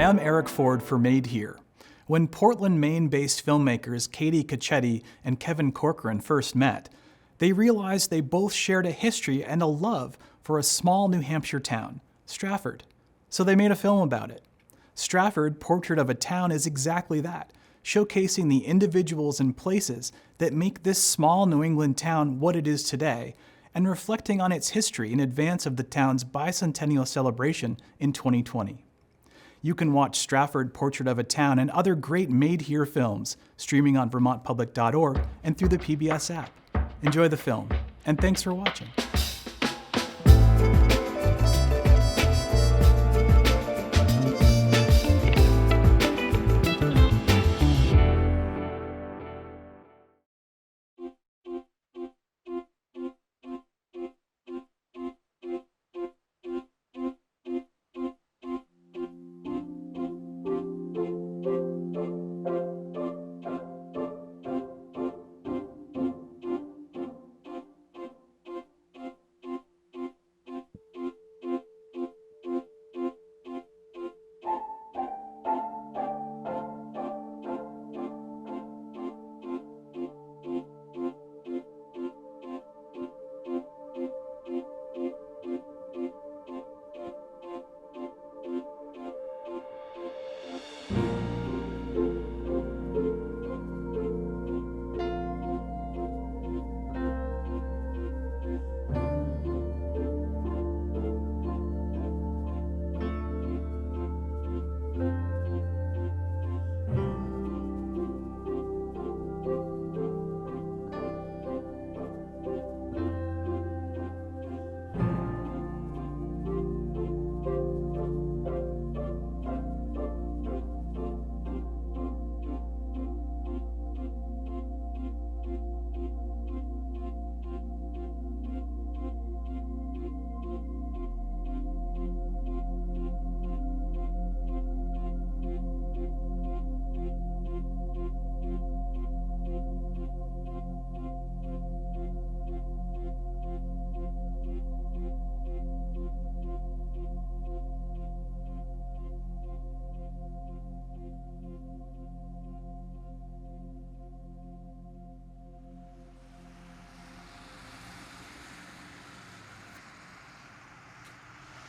Hi, I'm Eric Ford for Made Here. When Portland, Maine-based filmmakers Katie Cacchetti and Kevin Corcoran first met, they realized they both shared a history and a love for a small New Hampshire town, Strafford. So they made a film about it. Strafford, Portrait of a Town, is exactly that, showcasing the individuals and places that make this small New England town what it is today, and reflecting on its history in advance of the town's Bicentennial celebration in 2020. You can watch Strafford, Portrait of a Town and other great Made Here films streaming on vermontpublic.org and through the PBS app. Enjoy the film, and thanks for watching.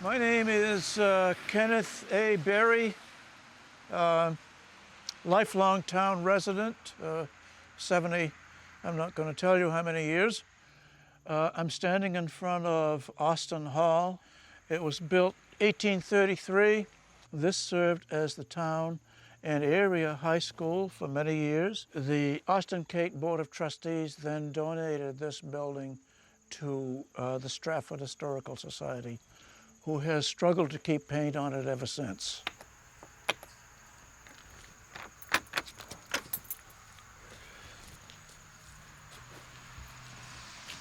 My name is Kenneth A. Berry, lifelong town resident, 70, I'm not going to tell you how many years. I'm standing in front of Austin Hall. It was built 1833. This served as the town and area high school for many years. The Austin Cate Board of Trustees then donated this building to the Strafford Historical Society, who has struggled to keep paint on it ever since.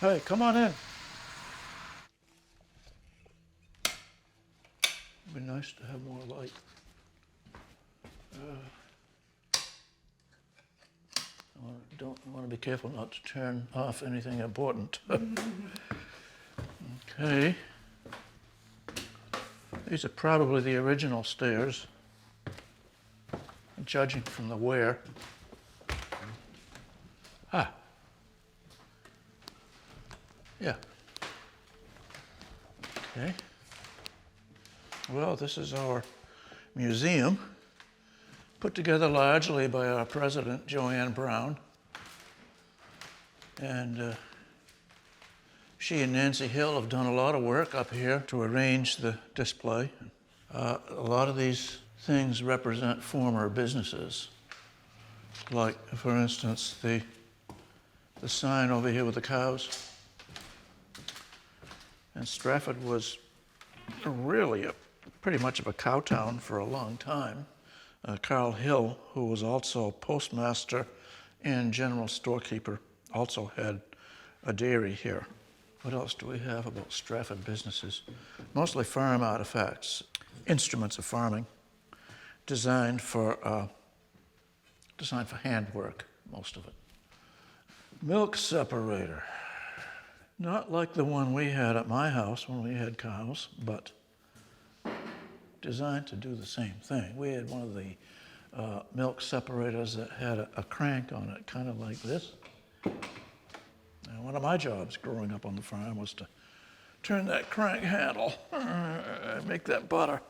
Hey, come on in. It'd be nice to have more light. I want to be careful not to turn off anything important. Okay. These are probably the original stairs, judging from the wear. Ah. Yeah. Okay. Well, this is our museum, put together largely by our president, Joanne Brown. And she and Nancy Hill have done a lot of work up here to arrange the display. A lot of these things represent former businesses. Like, for instance, the sign over here with the cows. And Strafford was really pretty much of a cow town for a long time. Carl Hill, who was also postmaster and general storekeeper, also had a dairy here. What else do we have about Strafford businesses? Mostly farm artifacts, instruments of farming, designed for handwork, most of it. Milk separator. Not like the one we had at my house when we had cows, but designed to do the same thing. We had one of the milk separators that had a crank on it, kind of like this. And one of my jobs growing up on the farm was to turn that crank handle and make that butter.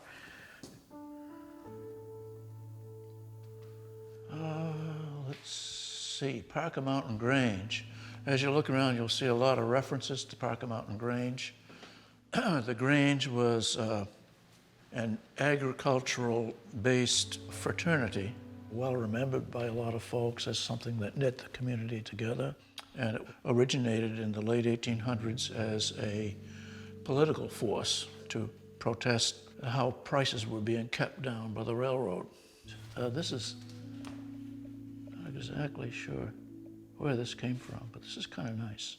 Let's see, Parker Mountain Grange. As you look around, you'll see a lot of references to Parker Mountain Grange. The Grange was an agricultural-based fraternity, well remembered by a lot of folks as something that knit the community together. And it originated in the late 1800s as a political force to protest how prices were being kept down by the railroad. This is not exactly sure where this came from, but this is kind of nice.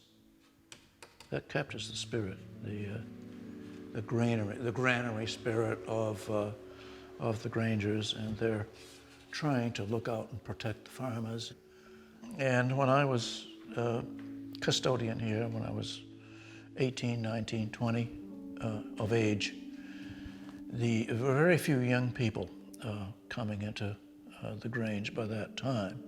That captures the spirit, the granary spirit of the Grangers, and they're trying to look out and protect the farmers. And when I was custodian here, when I was 18, 19, 20 of age, there were very few young people coming into the Grange by that time.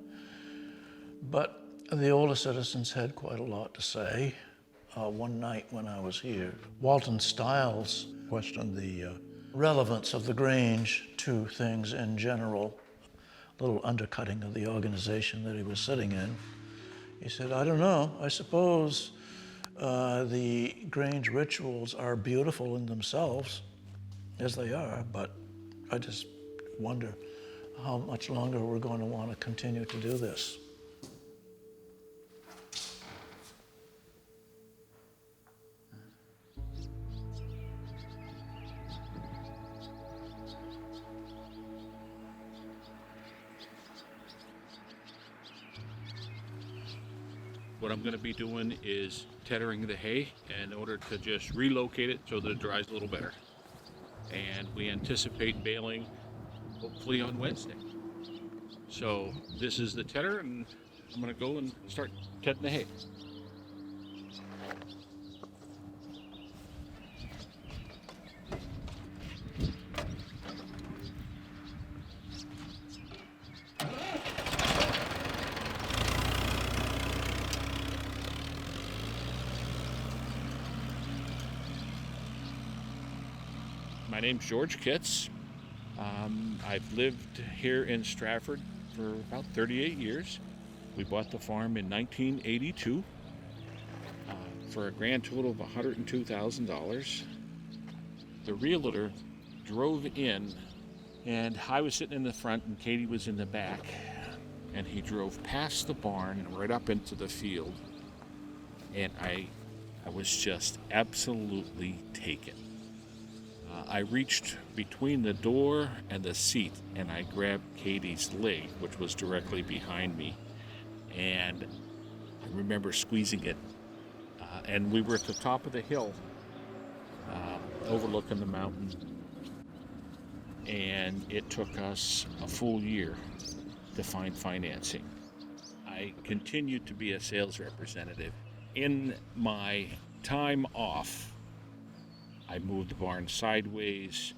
But the older citizens had quite a lot to say. One night when I was here, Walton Stiles questioned the relevance of the Grange to things in general, a little undercutting of the organization that he was sitting in. He said, I don't know, I suppose the Grange rituals are beautiful in themselves, as they are, but I just wonder how much longer we're going to want to continue to do this. What I'm going to be doing is tethering the hay in order to just relocate it so that it dries a little better. And we anticipate baling hopefully on Wednesday. So this is the tether, and I'm going to go and start tethering the hay. My name's George Kitts. I've lived here in Strafford for about 38 years. We bought the farm in 1982 for a grand total of $102,000. The realtor drove in, and I was sitting in the front and Katie was in the back, and he drove past the barn and right up into the field, and I was just absolutely taken. I reached between the door and the seat, and I grabbed Katie's leg, which was directly behind me, and I remember squeezing it. And we were at the top of the hill, overlooking the mountain, and it took us a full year to find financing. I continued to be a sales representative. In my time off, I moved the barn sideways,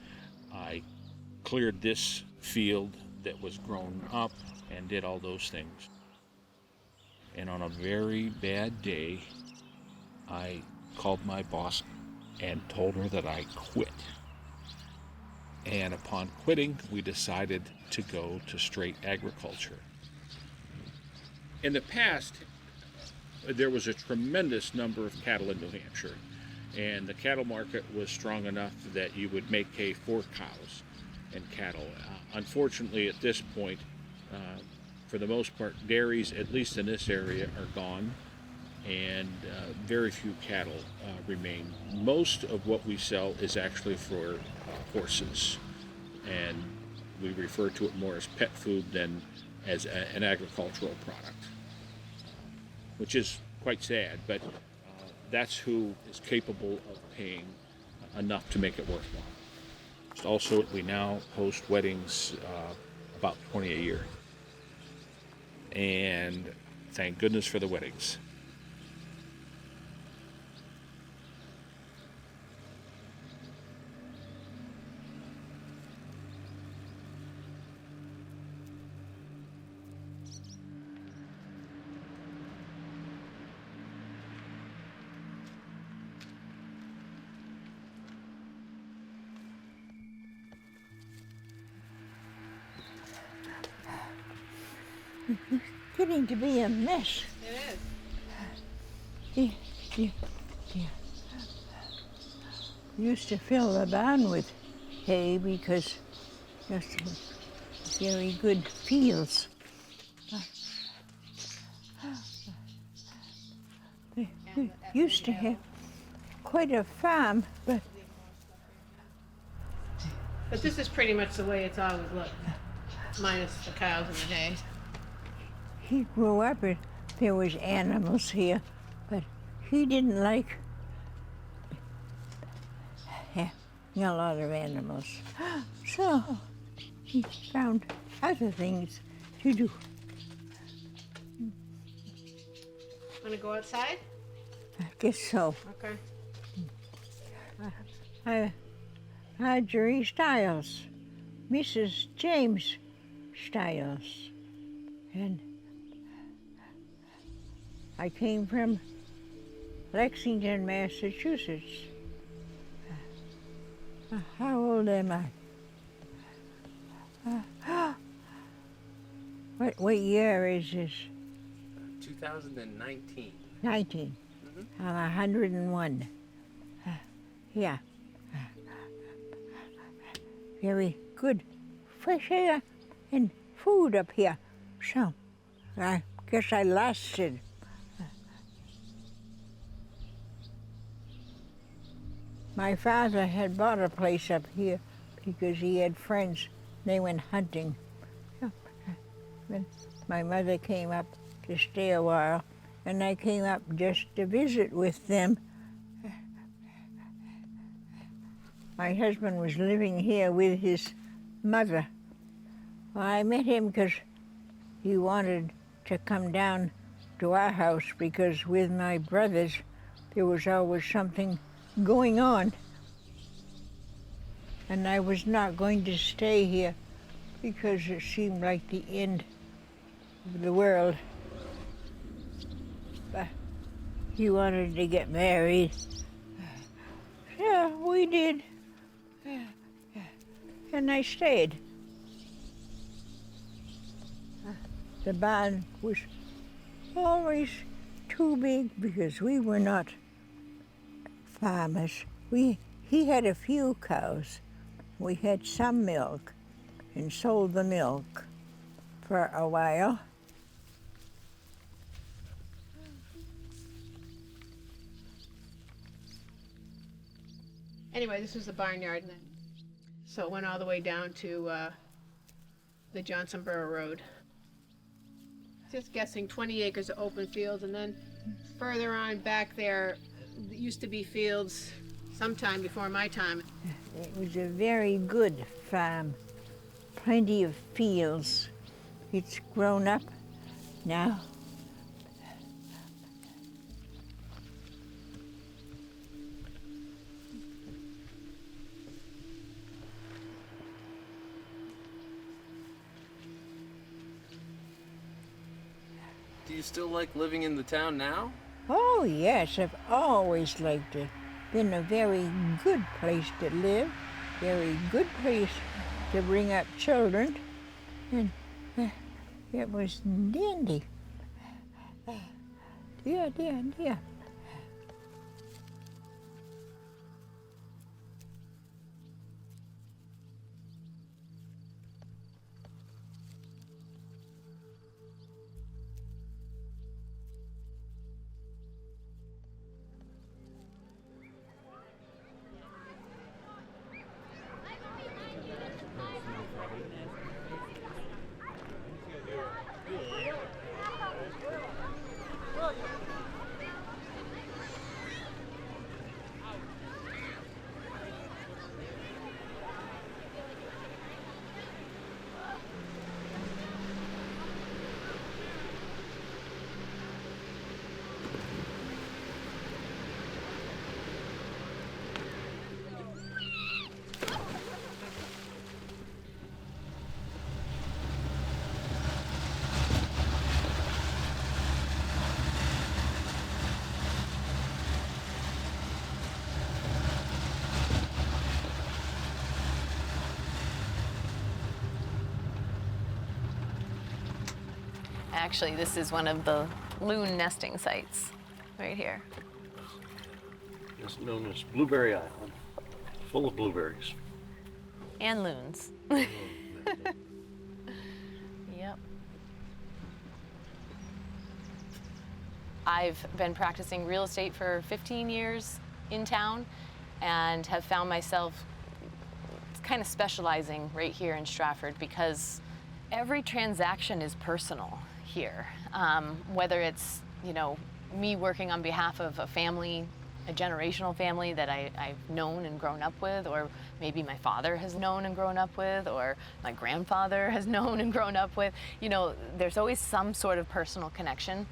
I cleared this field that was grown up and did all those things. And on a very bad day, I called my boss and told her that I quit. And upon quitting, we decided to go to straight agriculture. In the past, there was a tremendous number of cattle in New Hampshire. And the cattle market was strong enough that you would make hay for cows and cattle. Unfortunately, at this point, for the most part, dairies, at least in this area, are gone, and very few cattle remain. Most of what we sell is actually for horses, and we refer to it more as pet food than as an agricultural product, which is quite sad, but that's who is capable of paying enough to make it worthwhile. Also, we now host weddings about 20 a year. And thank goodness for the weddings. It's getting to be a mess. It is. Yeah. Used to fill the barn with hay because just very good fields. We used to have quite a farm, but this is pretty much the way it's always looked, minus the cows and the hay. he grew up and there was animals here, but he didn't like having a lot of animals. So he found other things to do. Want to go outside? I guess so. Okay. Marjorie Stiles, Mrs. James Stiles, and I came from Lexington, Massachusetts. How old am I? What year is this? 2019. 19. I'm 101. Yeah. Very good fresh air and food up here. So I guess I lasted. My father had bought a place up here because he had friends. They went hunting. When my mother came up to stay a while, and I came up just to visit with them. My husband was living here with his mother. Well, I met him because he wanted to come down to our house because with my brothers, there was always something going on. And I was not going to stay here because it seemed like the end of the world. But he wanted to get married. Yeah, we did. And I stayed. The barn was always too big because we were not farmers. He had a few cows. We had some milk and sold the milk for a while. Anyway, this was the barnyard, and then so it went all the way down to the Johnsonboro Road. Just guessing 20 acres of open fields, and then further on back there used to be fields sometime before my time. It was a very good farm, plenty of fields. It's grown up now. Do you still like living in the town now? Oh yes, I've always liked it. Been a very good place to live, very good place to bring up children, and it was dandy. Dear. Actually, this is one of the loon nesting sites right here. It's known as Blueberry Island, full of blueberries. And loons. Yep. I've been practicing real estate for 15 years in town and have found myself kind of specializing right here in Strafford because every transaction is personal here. Whether it's, me working on behalf of a family, a generational family that I've known and grown up with, or maybe my father has known and grown up with, or my grandfather has known and grown up with. There's always some sort of personal connection.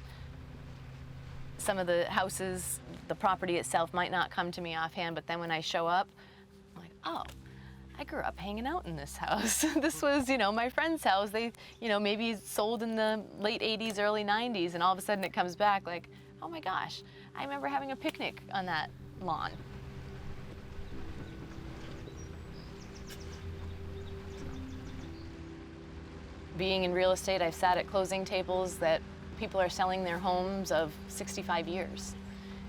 Some of the houses, the property itself might not come to me offhand, but then when I show up, I'm like, oh, I grew up hanging out in this house. This was, my friend's house. They, maybe sold in the late 80s, early 90s, and all of a sudden it comes back like, oh my gosh, I remember having a picnic on that lawn. Being in real estate, I've sat at closing tables that people are selling their homes of 65 years.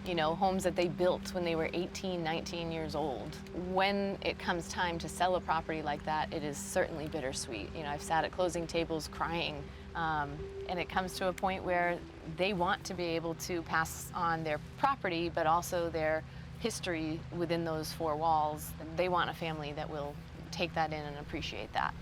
Homes that they built when they were 18, 19 years old. When it comes time to sell a property like that, it is certainly bittersweet. I've sat at closing tables crying, and it comes to a point where they want to be able to pass on their property, but also their history within those four walls. They want a family that will take that in and appreciate that.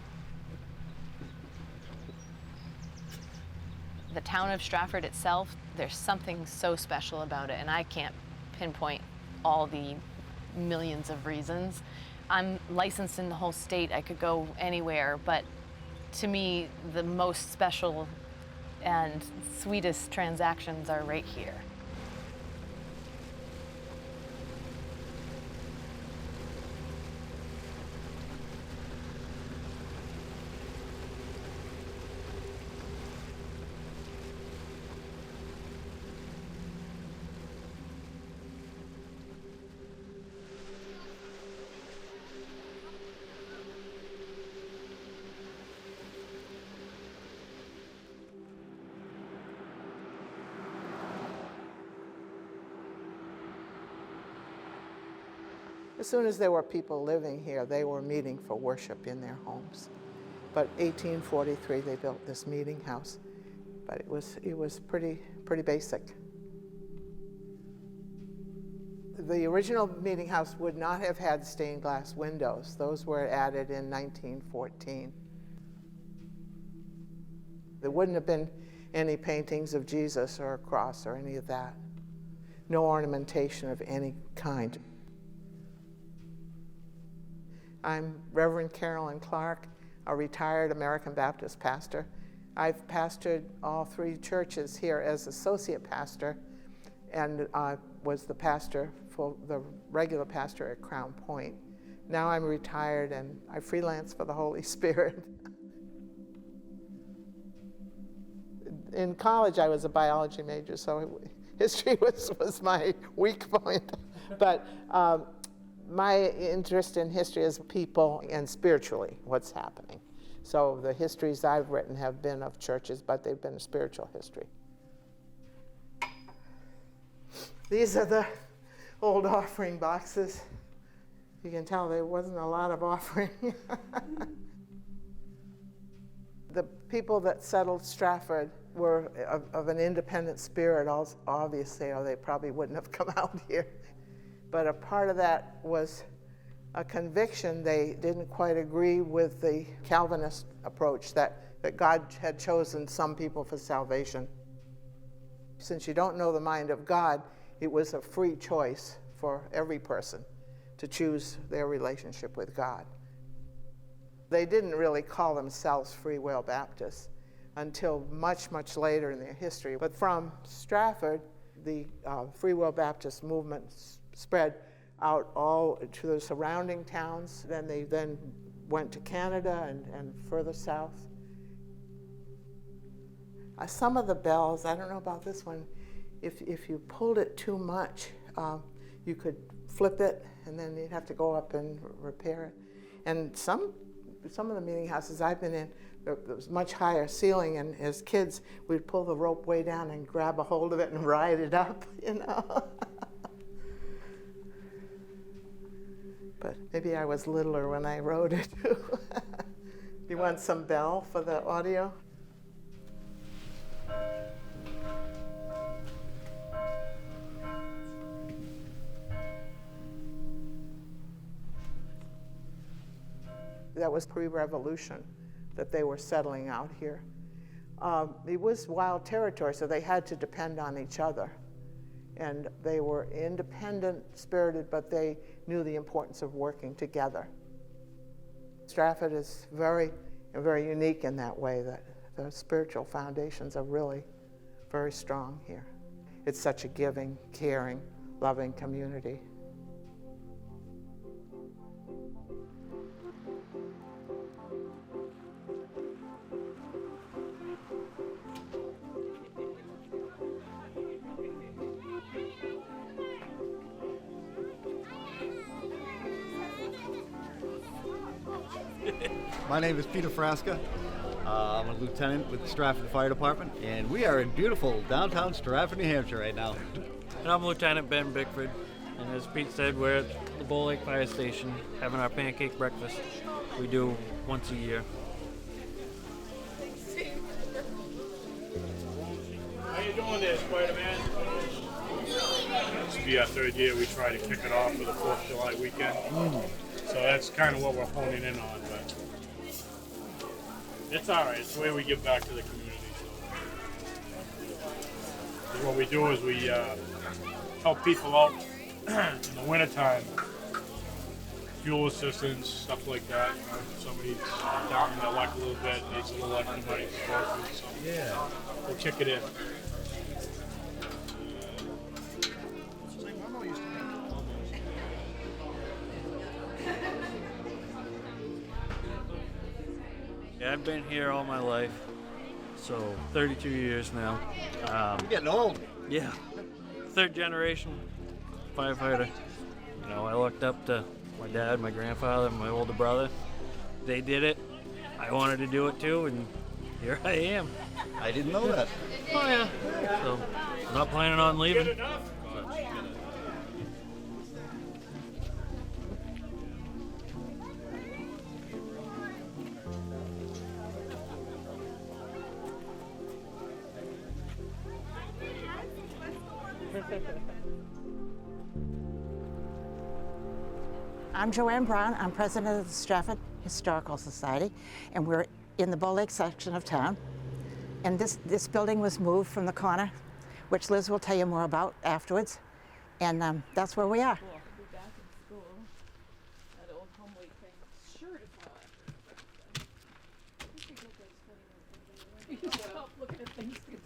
The town of Strafford itself, there's something so special about it, and I can't pinpoint all the millions of reasons. I'm licensed in the whole state. I could go anywhere, but to me, the most special and sweetest transactions are right here. As soon as there were people living here, they were meeting for worship in their homes. But 1843, they built this meeting house, but it was pretty basic. The original meeting house would not have had stained glass windows. Those were added in 1914. There wouldn't have been any paintings of Jesus or a cross or any of that. No ornamentation of any kind. I'm Reverend Carolyn Clark, a retired American Baptist pastor. I've pastored all three churches here as associate pastor, and was the regular pastor at Crown Point. Now I'm retired and I freelance for the Holy Spirit. In college, I was a biology major, so history was my weak point. But my interest in history is people and spiritually what's happening. So the histories I've written have been of churches, but they've been a spiritual history. These are the old offering boxes. You can tell there wasn't a lot of offering. The people that settled Strafford were of an independent spirit, obviously, or they probably wouldn't have come out here. But a part of that was a conviction. They didn't quite agree with the Calvinist approach that God had chosen some people for salvation. Since you don't know the mind of God, it was a free choice for every person to choose their relationship with God. They didn't really call themselves Free Will Baptists until much, much later in their history. But from Strafford, the Free Will Baptist movement spread out all to the surrounding towns. Then they went to Canada and further south. Some of the bells, I don't know about this one, if you pulled it too much, you could flip it and then you'd have to go up and repair it. And some of the meeting houses I've been in There was much higher ceiling, and as kids, we'd pull the rope way down and grab a hold of it and ride it up, you know. But maybe I was littler when I rode it, too. You want some bell for the audio? That was pre-revolution that they were settling out here. It was wild territory, so they had to depend on each other. And they were independent spirited, but they knew the importance of working together. Strafford is very unique in that way, that the spiritual foundations are really very strong here. It's such a giving, caring, loving community. My name is Peter Frasca. I'm a lieutenant with the Strafford Fire Department, and we are in beautiful downtown Strafford, New Hampshire right now. And I'm Lieutenant Ben Bickford, and as Pete said, we're at the Bull Lake Fire Station having our pancake breakfast. We do once a year. How you doing there, Spider-Man? This will be our third year. We try to kick it off with the 4th of July weekend. So that's kind of what we're honing in on. But it's all right. It's the way we give back to the community. So what we do is we help people out in the wintertime. Fuel assistance, stuff like that. You know, if somebody's down in their luck a little bit, needs a little extra money to go through something. Yeah. We'll kick it in. Yeah, I've been here all my life, so 32 years now. You're getting old. Yeah, 3rd generation firefighter. You know, I looked up to my dad, my grandfather, and my older brother. They did it. I wanted to do it too, and here I am. I didn't know that. Oh yeah. So I'm not planning on leaving. I'm Joanne Brown. I'm president of the Strafford Historical Society, and we're in the Bull Lake section of town. And this building was moved from the corner, which Liz will tell you more about afterwards. And that's where we are. Cool. I'll be back in school. That old home week thing. Sure to fly. Stop looking at things to do.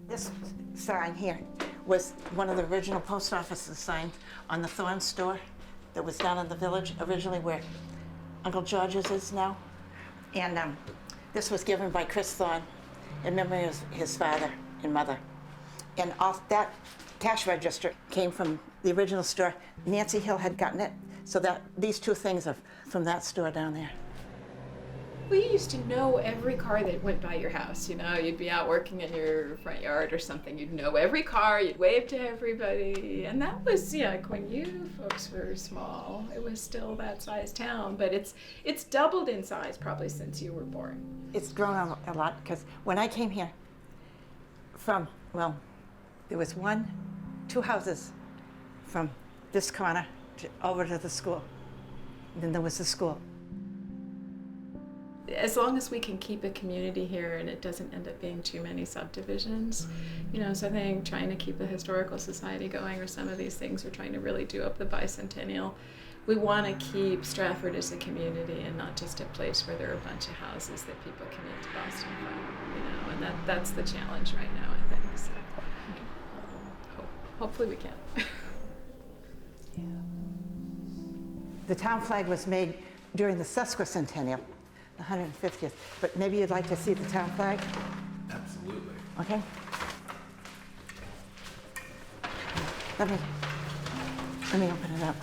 This sign here was one of the original post offices signs on the Thorn store that was down in the village originally where Uncle George's is now. And this was given by Chris Thorn in memory of his father and mother. And off that cash register came from the original store. Nancy Hill had gotten it, so that these two things are from that store down there. We used to know every car that went by your house. You know, you'd be out working in your front yard or something. You'd know every car. You'd wave to everybody. And that was, you know, like when you folks were small, it was still that size town. But it's doubled in size probably since you were born. It's grown a lot because when I came here from, well, there was 2 houses from this corner over to the school. And then there was the school. As long as we can keep a community here and it doesn't end up being too many subdivisions, you know, so I think trying to keep the historical society going or some of these things, we're trying to really do up the Bicentennial. We want to keep Strafford as a community and not just a place where there are a bunch of houses that people commute to Boston from, you know, and that's the challenge right now, I think. So hopefully we can. Yeah. The town flag was made during the Sesquicentennial. The 150th, but maybe you'd like to see the town flag? Absolutely. Okay. Let me open it up.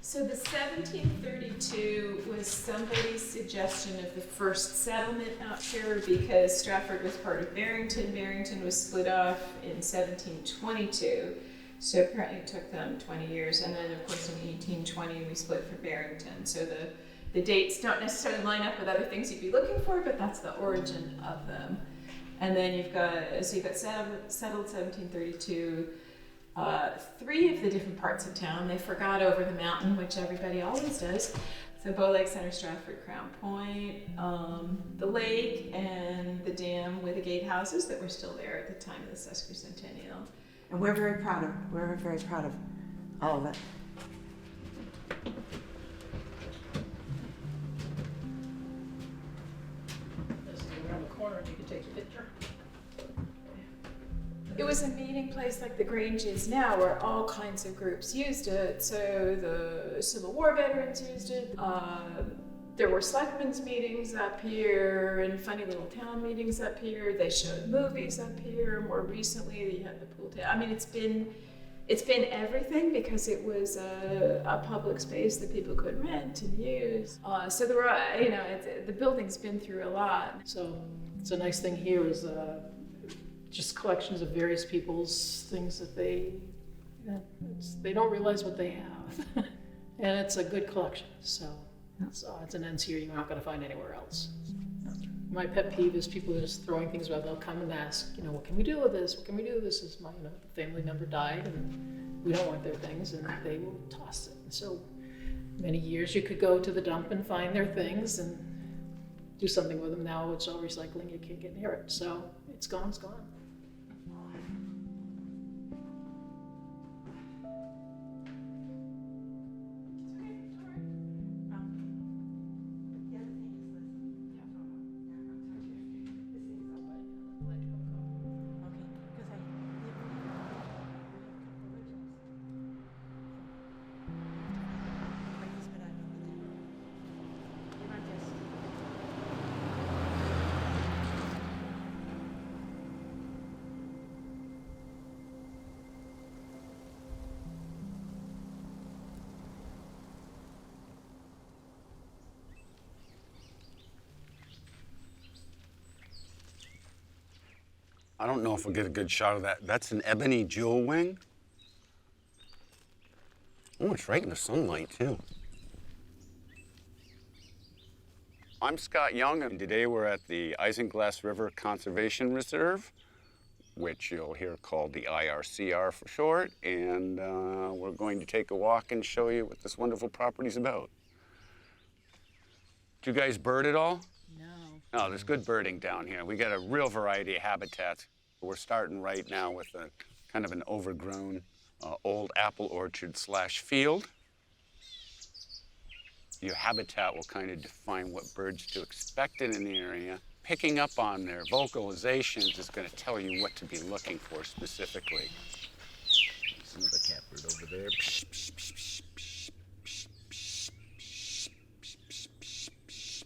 So the 1732 was somebody's suggestion of the first settlement out here because Strafford was part of Barrington. Barrington was split off in 1722. So apparently it took them 20 years. And then of course in 1820 we split for Barrington. So the dates don't necessarily line up with other things you'd be looking for, but that's the origin of them. And then you've got settled 1732. 3 of the different parts of town they forgot over the mountain, which everybody always does. So Bow Lake Center, Strafford, Crown Point, the lake, and the dam with the gatehouses that were still there at the time of the sesquicentennial. And we're very proud of all of it. Just go around the corner and you can take your picture. It was a meeting place like the Grange is now, where all kinds of groups used it. So the Civil War veterans used it. There were selectmen's meetings up here and funny little town meetings up here. They showed movies up here. More recently, you had the pool table. I mean, it's been everything because it was a public space that people could rent and use. So there were, the building's been through a lot. So it's a nice thing here is just collections of various people's things that they don't realize what they have. And it's a good collection, so it's an ends here you're not gonna find anywhere else. My pet peeve is people just throwing things away. They'll come and ask, what can we do with this? What can we do with this? Is my, the family member died and we don't want their things, and they will toss it. And so many years you could go to the dump and find their things and do something with them. Now it's all recycling, you can't get near it. So it's gone, it's gone. I don't know if we'll get a good shot of that. That's an ebony jewel wing. Oh, it's right in the sunlight, too. I'm Scott Young, and today we're at the Isinglass River Conservation Reserve, which you'll hear called the IRCR for short, and we're going to take a walk and show you what this wonderful property's about. Do you guys bird at all? No, there's good birding down here. We got a real variety of habitats. We're starting right now with a kind of an overgrown old apple orchard / field. Your habitat will kind of define what birds to expect in an area. Picking up on their vocalizations is going to tell you what to be looking for specifically. There's another catbird over there. Psh, psh, psh, psh, psh, psh, psh, psh, psh, psh, psh.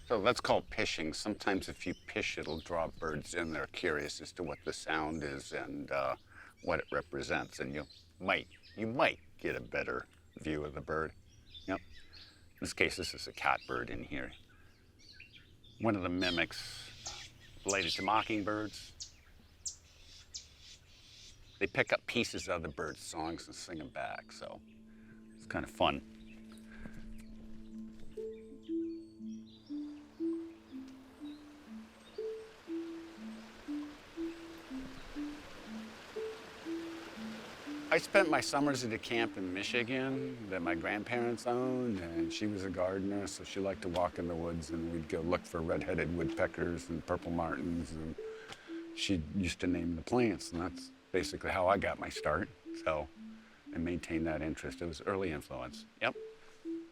So that's called pishing. Sometimes if you pish, it'll draw birds in. They're curious as to what the sound is and what it represents, and you might get a better view of the bird. Yep. In this case, this is a catbird in here. One of the mimics related to mockingbirds. They pick up pieces of the bird's songs and sing them back, so it's kind of fun. I spent my summers at a camp in Michigan that my grandparents owned, and she was a gardener, so she liked to walk in the woods, and we'd go look for red-headed woodpeckers and purple martins, and she used to name the plants, and that's basically how I got my start. So I maintained that interest. It was early influence. Yep.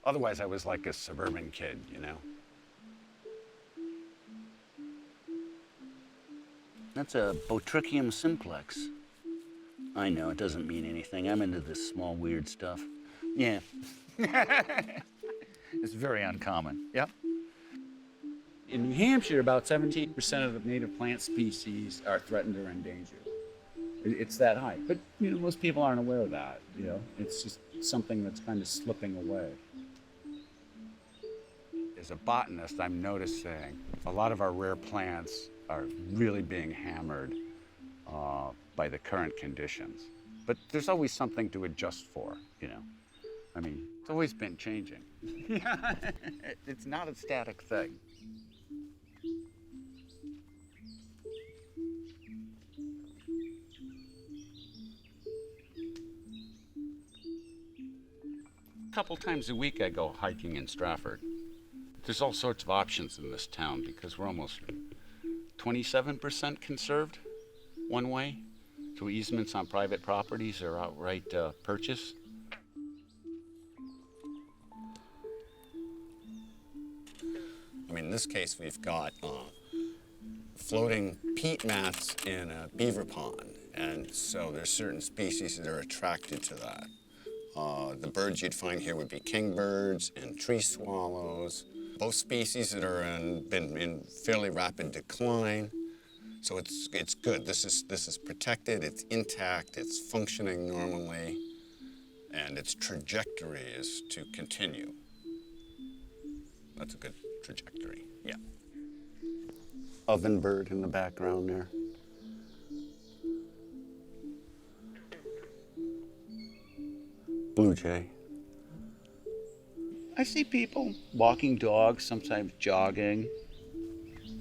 Otherwise, I was like a suburban kid, you know. That's a Botricium simplex. I know, it doesn't mean anything. I'm into this small, weird stuff. Yeah. It's very uncommon. Yep. In New Hampshire, about 17% of the native plant species are threatened or endangered. It's that high. But most people aren't aware of that. It's just something that's kind of slipping away. As a botanist, I'm noticing a lot of our rare plants are really being hammered by the current conditions. But there's always something to adjust for, I mean, it's always been changing. It's not a static thing. A couple times a week I go hiking in Strafford. There's all sorts of options in this town because we're almost 27% conserved one way through easements on private properties or outright purchase. I mean, in this case, we've got floating peat mats in a beaver pond, and so there's certain species that are attracted to that. The birds you'd find here would be kingbirds and tree swallows, both species that are been in fairly rapid decline. So it's good. This is protected, it's intact, it's functioning normally, and its trajectory is to continue. That's a good trajectory, yeah. Ovenbird in the background there. Blue jay. I see people walking dogs, sometimes jogging.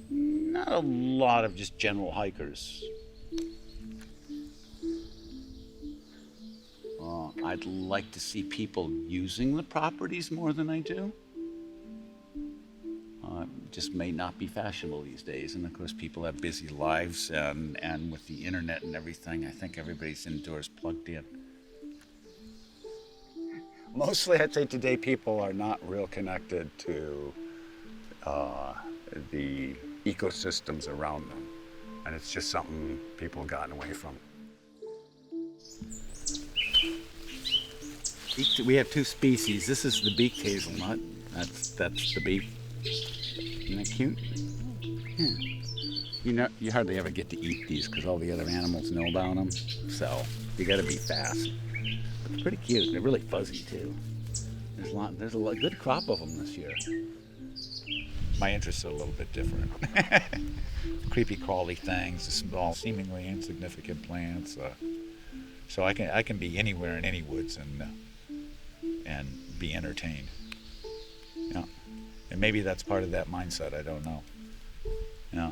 Not a lot of just general hikers. I'd like to see people using the properties more than I do. Just may not be fashionable these days, and of course people have busy lives, and with the internet and everything, I think everybody's indoors plugged in. Mostly, I'd say today people are not real connected to the ecosystems around them, and it's just something people have gotten away from. We have two species. This is the beaked hazelnut. That's the beak. Isn't that cute? Yeah. You hardly ever get to eat these because all the other animals know about them, so you got to be fast. But they're pretty cute. They're really fuzzy too. There's a good crop of them this year. My interests are a little bit different. Creepy crawly things, small, seemingly insignificant plants. So I can be anywhere in any woods and be entertained. Yeah. And maybe that's part of that mindset, I don't know. Yeah.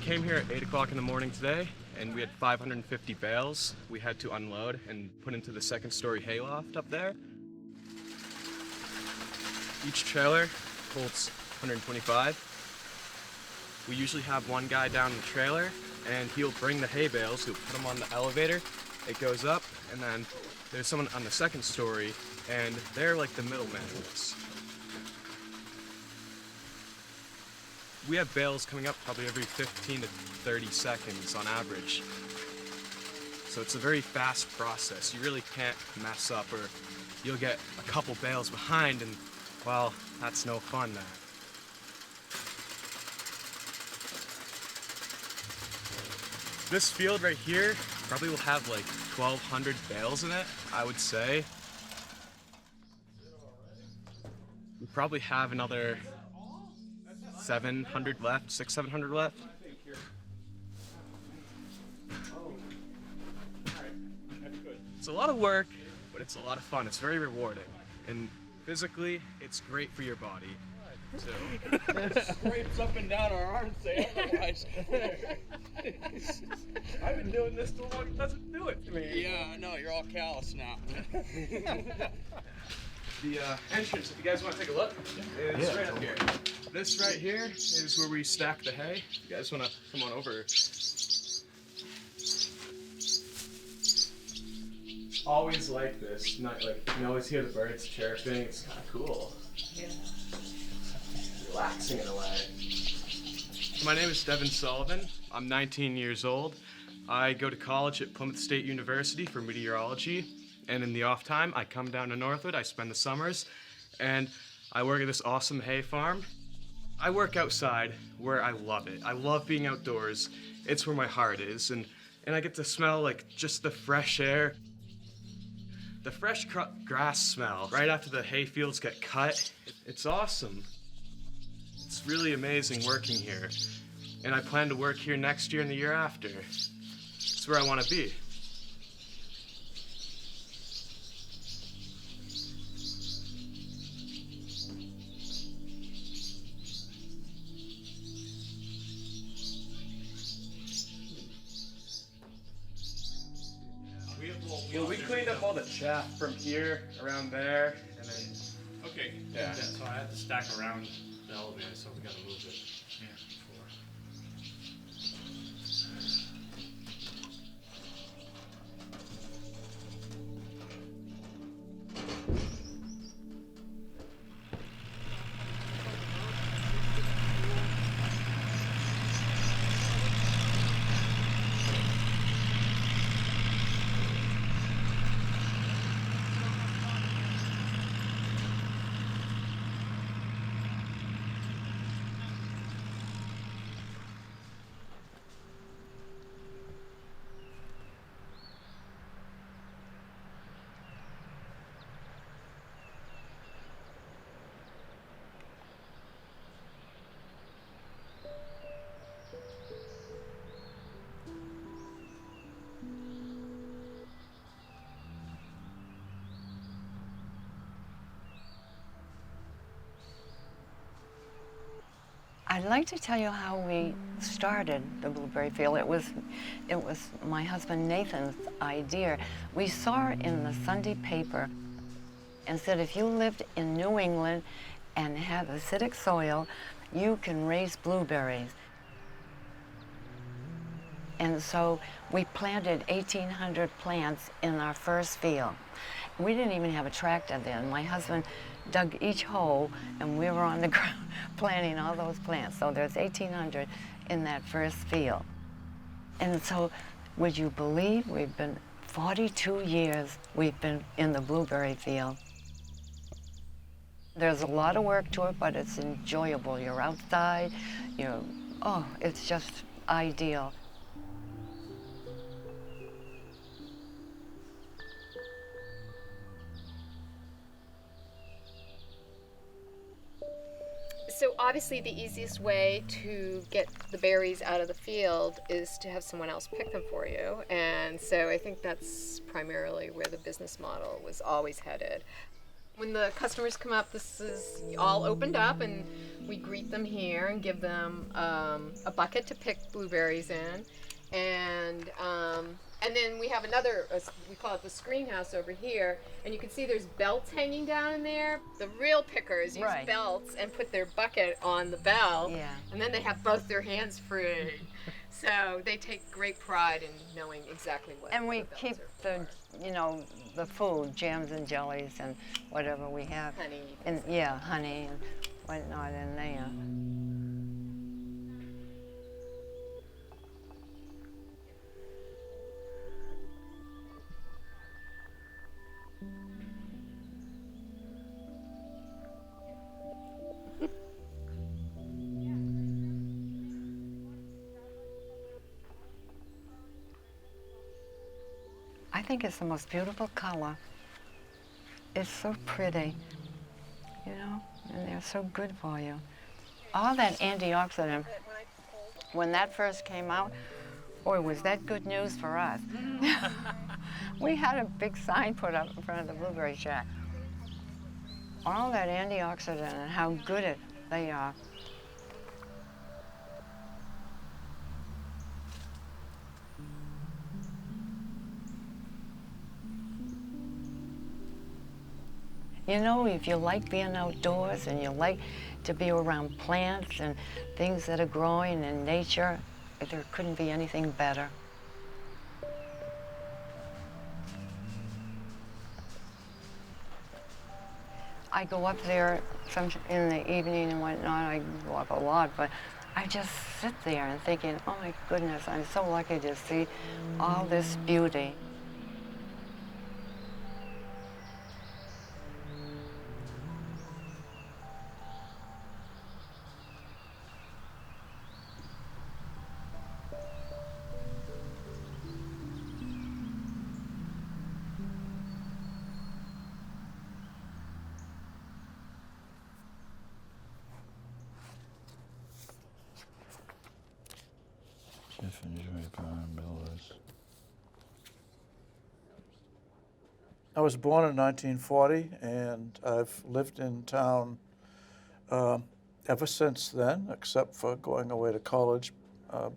Came here at 8 o'clock in the morning today, and we had 550 bales we had to unload and put into the second-story hayloft up there. Each trailer holds 125. We usually have one guy down in the trailer, and he'll bring the hay bales, he'll put them on the elevator, it goes up, and then there's someone on the second story, and they're like the middleman. We have bales coming up probably every 15 to 30 seconds on average. So it's a very fast process. You really can't mess up or you'll get a couple bales behind and, well, that's no fun then. This field right here probably will have like 1,200 bales in it, I would say. We probably have another 700 left, 700 left. It's a lot of work, but it's a lot of fun. It's very rewarding. And physically, it's great for your body, too. Scrapes up and down our arms say otherwise. I've been doing this too long, it doesn't do it to me. Yeah, I know, you're all callous now. The entrance, if you guys want to take a look, is right up here. This right here is where we stack the hay. If you guys want to come on over. Always like this. Not like you can always hear the birds chirping. It's kind of cool. Yeah. Relaxing in a way. My name is Devin Sullivan. I'm 19 years old. I go to college at Plymouth State University for meteorology. And in the off time, I come down to Northwood. I spend the summers, and I work at this awesome hay farm. I work outside where I love it. I love being outdoors. It's where my heart is, and I get to smell like just the fresh air. The fresh grass smell right after the hay fields get cut. It's awesome. It's really amazing working here. And I plan to work here next year and the year after. It's where I want to be. Well, we cleaned up all the chaff from here, around there, and then... Okay. Yeah. So I had to stack around the elevator, so we gotta move it. Yeah. I'd like to tell you how we started the blueberry field. It was my husband Nathan's idea. We saw it in the Sunday paper and said if you lived in New England and had acidic soil, you can raise blueberries. And so we planted 1,800 plants in our first field. We didn't even have a tractor then. My husband dug each hole, and we were on the ground planting all those plants. So there's 1,800 in that first field. And so, would you believe we've been 42 years we've been in the blueberry field. There's a lot of work to it, but it's enjoyable. You're outside, it's just ideal. So obviously the easiest way to get the berries out of the field is to have someone else pick them for you. And so I think that's primarily where the business model was always headed. When the customers come up, this is all opened up and we greet them here and give them a bucket to pick blueberries in. And then we have another, we call it the screen house over here, and you can see there's belts hanging down in there. The real pickers use belts and put their bucket on the belt, and then they have both their hands free. So they take great pride in knowing exactly what. And we keep the food, jams and jellies and whatever we have. Honey. And honey and whatnot in there. think it's the most beautiful color. It's so pretty, you know, and they're so good for you. All that antioxidant, when that first came out, boy, was that good news for us. We had a big sign put up in front of the blueberry shack. All that antioxidant and how good they are. You know, if you like being outdoors and you like to be around plants and things that are growing in nature, there couldn't be anything better. I go up there in the evening and whatnot. I go up a lot, but I just sit there and thinking, oh my goodness, I'm so lucky to see all this beauty. I was born in 1940, and I've lived in town ever since then, except for going away to college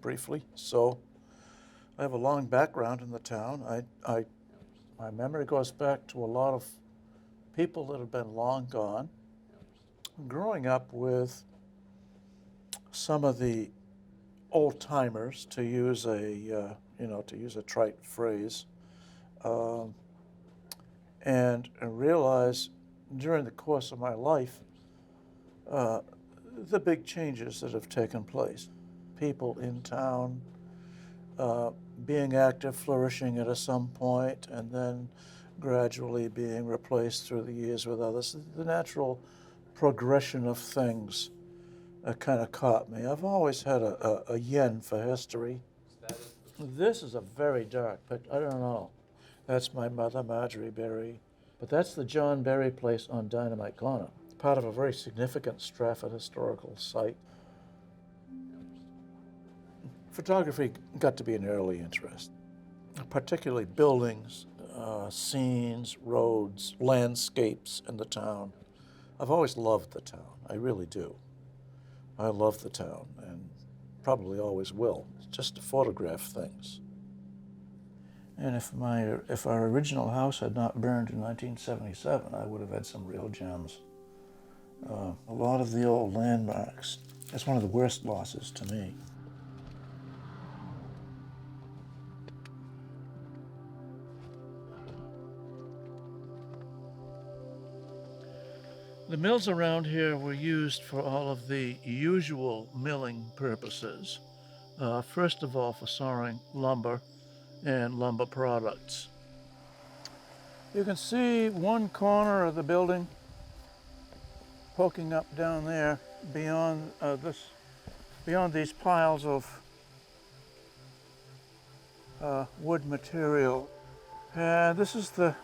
briefly. So I have a long background in the town. My memory goes back to a lot of people that have been long gone. Growing up with some of the old timers, to use a trite phrase, and realize during the course of my life the big changes that have taken place. People in town being active, flourishing at some point, and then gradually being replaced through the years with others. The natural progression of things kind of caught me. I've always had a yen for history. This is a very dark picture. I don't know. That's my mother, Marjorie Berry. But that's the John Berry place on Dynamite Corner, part of a very significant Strafford historical site. Photography got to be an early interest, particularly buildings, scenes, roads, landscapes in the town. I've always loved the town. I really do. I love the town and probably always will, just to photograph things. And if our original house had not burned in 1977, I would have had some real gems. A lot of the old landmarks, that's one of the worst losses to me. The mills around here were used for all of the usual milling purposes. First of all, for sawing lumber and lumber products. You can see one corner of the building poking up down there beyond these piles of wood material. And this is the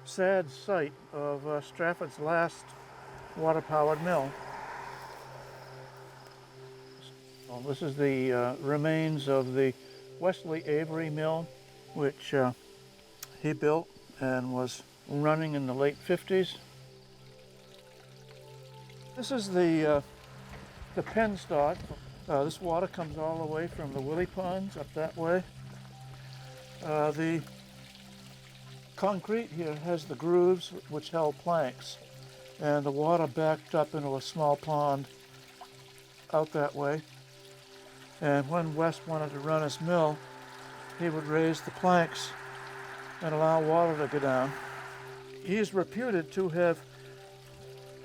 sad sight of Strafford's last water-powered mill. Well, this is the remains of the Wesley Avery mill, which he built and was running in the late 50s. This is the penstock. This water comes all the way from the Willie Ponds up that way. The concrete here has the grooves which held planks, and the water backed up into a small pond out that way. And when West wanted to run his mill, he would raise the planks and allow water to go down. He is reputed to have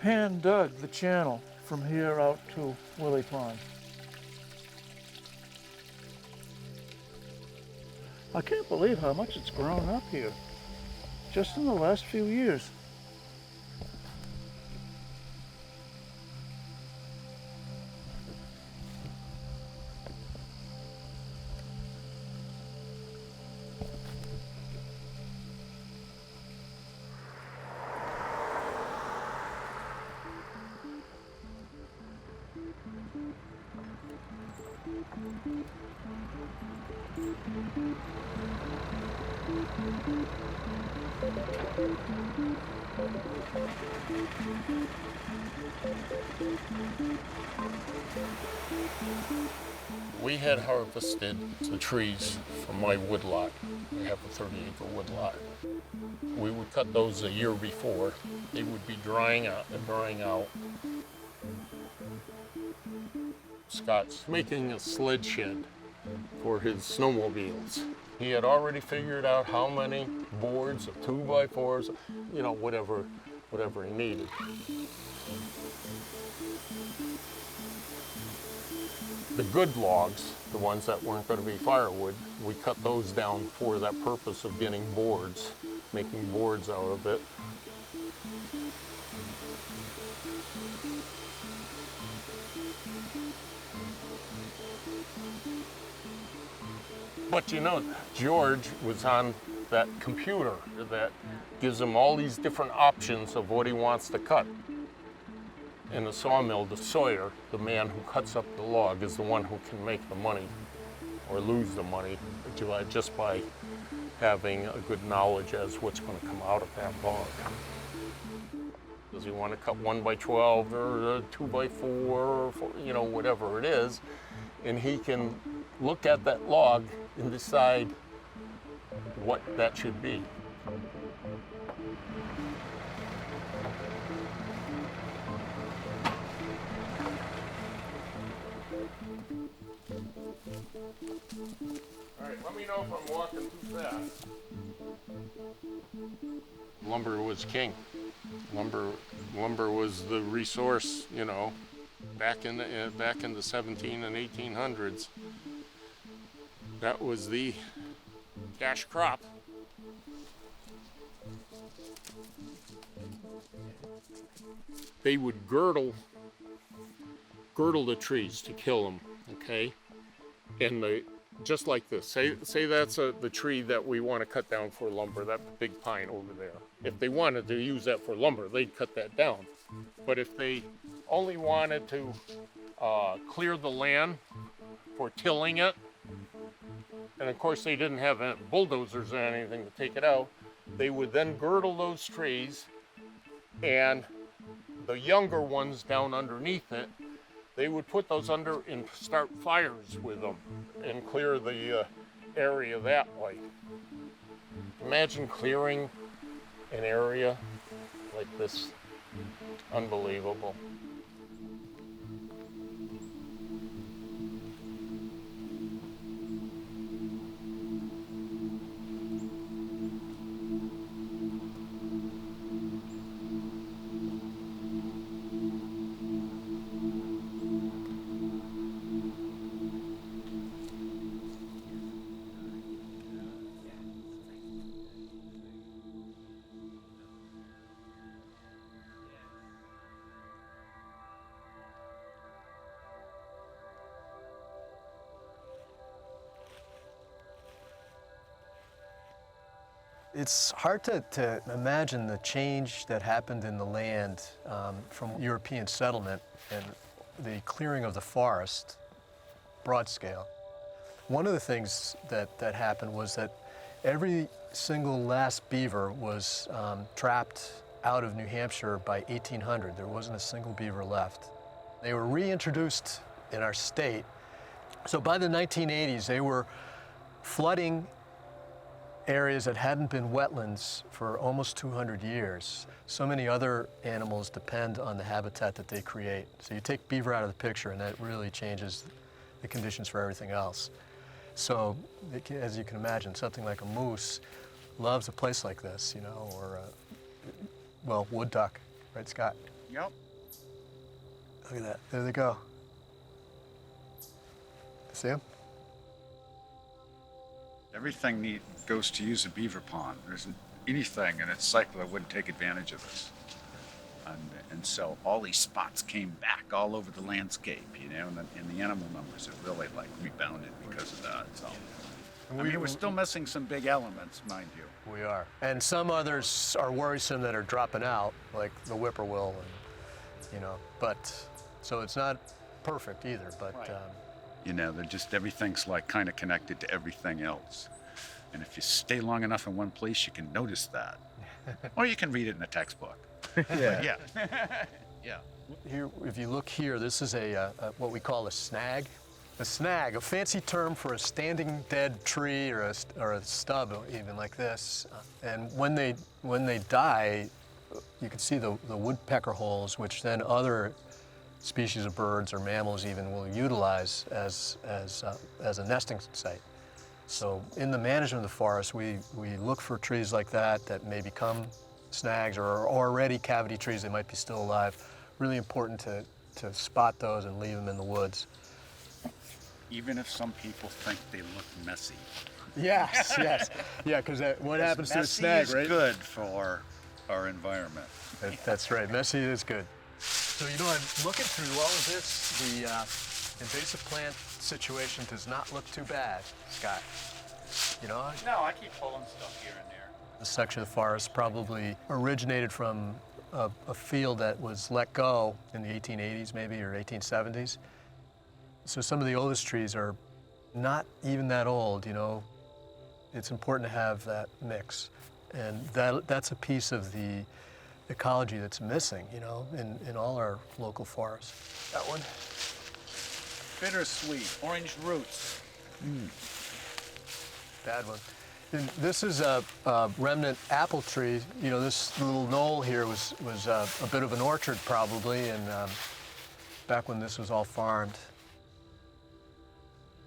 hand dug the channel from here out to Willie Pond. I can't believe how much it's grown up here, just in the last few years. We had harvested the trees from my woodlot. I have a 30-acre woodlot. We would cut those a year before. They would be drying out. Scott's making a sled shed for his snowmobiles. He had already figured out how many boards of 2x4s, you know, whatever he needed. The good logs, the ones that weren't going to be firewood, we cut those down for that purpose of getting boards, making boards out of it. But you know, George was on that computer that gives him all these different options of what he wants to cut. In the sawmill, the sawyer, the man who cuts up the log, is the one who can make the money or lose the money just by having a good knowledge as what's going to come out of that log. Does he want to cut 1x12 or 2x4 or you know, whatever it is, and he can look at that log and decide what that should be. All right, let me know if I'm walking too fast. Lumber was king. Lumber was the resource, you know, back in the 17 and 1800s. That was the cash crop. They would girdle the trees to kill them, okay? And just like this, say that's the tree that we want to cut down for lumber, that big pine over there. If they wanted to use that for lumber, they'd cut that down. But if they only wanted to clear the land for tilling it, and of course they didn't have bulldozers or anything to take it out, they would then girdle those trees, and the younger ones down underneath it, they would put those under and start fires with them and clear the area that way. Imagine clearing an area like this. Unbelievable. It's hard to imagine the change that happened in the land from European settlement and the clearing of the forest, broad scale. One of the things that happened was that every single last beaver was trapped out of New Hampshire by 1800. There wasn't a single beaver left. They were reintroduced in our state. So by the 1980s, they were flooding areas that hadn't been wetlands for almost 200 years. So many other animals depend on the habitat that they create. So you take beaver out of the picture and that really changes the conditions for everything else. So as you can imagine, something like a moose loves a place like this, you know, or well, wood duck, right, Scott? Yep. Look at that, there they go. See them? Everything goes to use a beaver pond. There isn't anything in its cycle that wouldn't take advantage of this. And so all these spots came back all over the landscape, you know, and the animal numbers have really like rebounded because of that. So, I mean, we're still missing some big elements, mind you. We are. And some others are worrisome that are dropping out, like the whippoorwill, and, you know, but, so it's not perfect either, but Right. You know, they're just, everything's like kind of connected to everything else. And if you stay long enough in one place, you can notice that. Or you can read it in a textbook. Yeah. Yeah. Yeah. Here, if you look here, this is a what we call a snag. A snag, a fancy term for a standing dead tree or a stub, even like this. And when they die, you can see the woodpecker holes, which then other species of birds or mammals even will utilize as a nesting site. So in the management of the forest, we look for trees like that may become snags or are already cavity trees. They might be still alive. Really important to spot those and leave them in the woods. Even if some people think they look messy. Yes, yes. Yeah, because what happens to a snag, right? Messy is good for our environment. That's right. Messy is good. So, you know, I'm looking through all of this. The invasive plant situation does not look too bad, Scott. You know? No, I keep pulling stuff here and there. This section of the forest probably originated from a field that was let go in the 1880s maybe, or 1870s. So some of the oldest trees are not even that old, you know. It's important to have that mix. And that's a piece of the ecology that's missing, you know, in all our local forests. That one. Bittersweet, orange roots. Bad one. And this is a remnant apple tree. You know, this little knoll here was a bit of an orchard probably, and back when this was all farmed.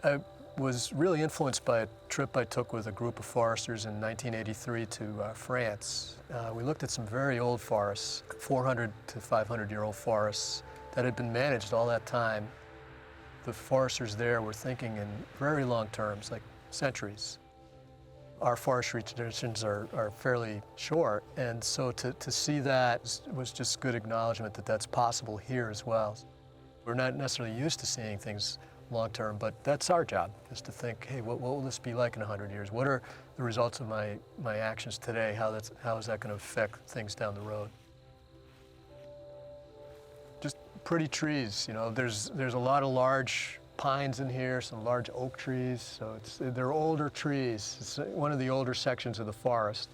I was really influenced by a trip I took with a group of foresters in 1983 to France. We looked at some very old forests, 400 to 500-year-old forests that had been managed all that time. The foresters there were thinking in very long terms, like centuries. Our forestry traditions are fairly short, and so to see that was just good acknowledgement that that's possible here as well. We're not necessarily used to seeing things long term, but that's our job, is to think, hey, what will this be like in 100 years? What are the results of my actions today? How is that going to affect things down the road? Just pretty trees, you know. There's a lot of large pines in here, some large oak trees, so they're older trees. It's one of the older sections of the forest.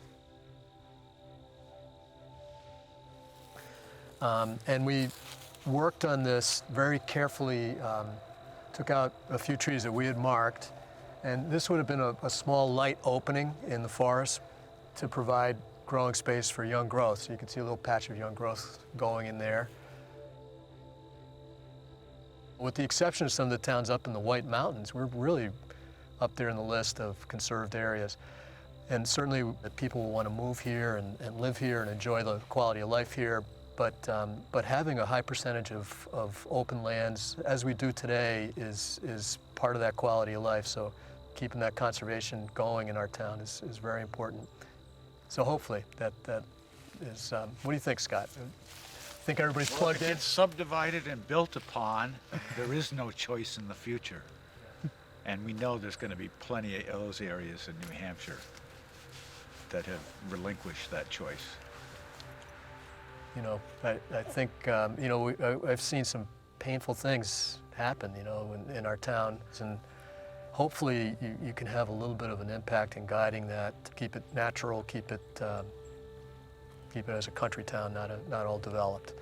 And we worked on this very carefully, took out a few trees that we had marked, and this would have been a small light opening in the forest to provide growing space for young growth. So you can see a little patch of young growth going in there. With the exception of some of the towns up in the White Mountains, we're really up there in the list of conserved areas. And certainly people will want to move here and live here and enjoy the quality of life here. But having a high percentage of open lands, as we do today, is part of that quality of life. So keeping that conservation going in our town is very important. So hopefully that is, what do you think, Scott? Think everybody's plugged in? If it's subdivided and built upon, there is no choice in the future. And we know there's going to be plenty of those areas in New Hampshire that have relinquished that choice. You know, I think, you know, I've seen some painful things happen, you know, in our town. And hopefully you can have a little bit of an impact in guiding that, keep it natural, keep it as a country town, not all developed.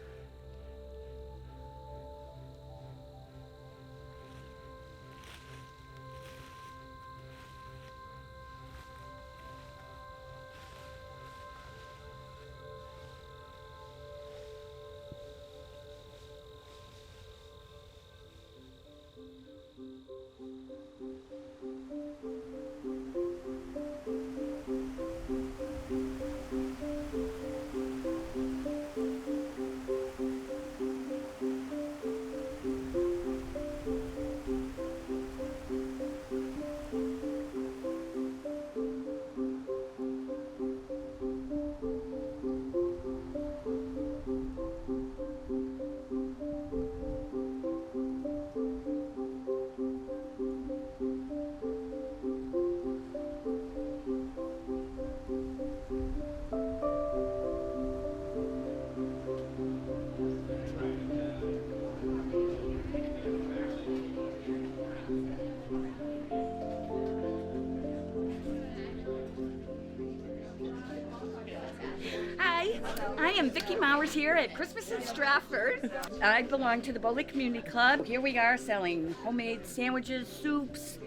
am Vicki Mowers here at Christmas in Strafford. I belong to the Bowley Community Club. Here we are selling homemade sandwiches, soups,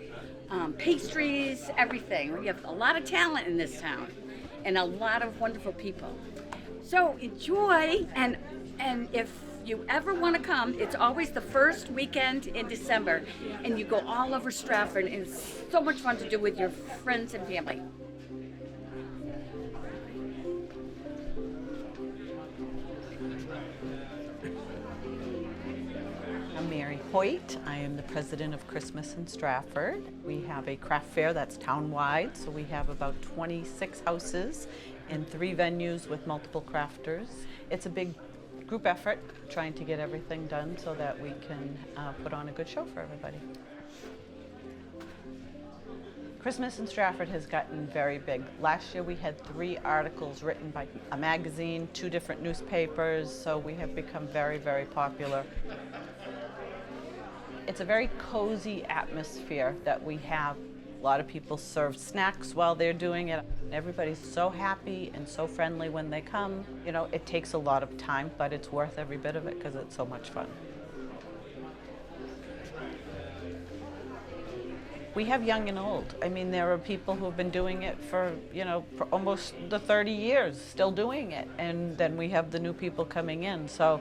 pastries, everything. We have a lot of talent in this town and a lot of wonderful people. So enjoy, and if you ever want to come, it's always the first weekend in December, and you go all over Strafford, and it's so much fun to do with your friends and family. I'm Mary Hoyt. I am the president of Christmas in Strafford. We have a craft fair that's town-wide, so we have about 26 houses in 3 venues with multiple crafters. It's a big group effort trying to get everything done so that we can put on a good show for everybody. Christmas in Strafford has gotten very big. Last year we had 3 articles written by a magazine, 2 different newspapers, so we have become very, very popular. It's a very cozy atmosphere that we have. A lot of people serve snacks while they're doing it. Everybody's so happy and so friendly when they come. You know, it takes a lot of time, but it's worth every bit of it because it's so much fun. We have young and old. I mean, there are people who have been doing it for, you know, for almost the 30 years, still doing it. And then we have the new people coming in. So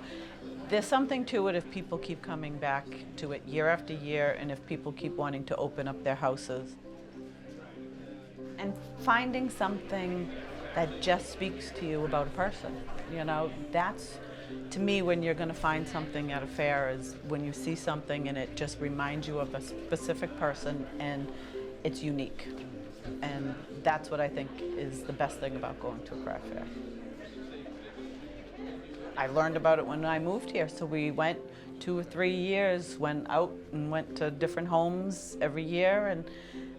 there's something to it if people keep coming back to it year after year, and if people keep wanting to open up their houses. And finding something that just speaks to you about a person. You know, that's, to me, when you're going to find something at a fair, is when you see something and it just reminds you of a specific person and it's unique. And that's what I think is the best thing about going to a craft fair. I learned about it when I moved here, so we went 2 or 3 years, went out and went to different homes every year, and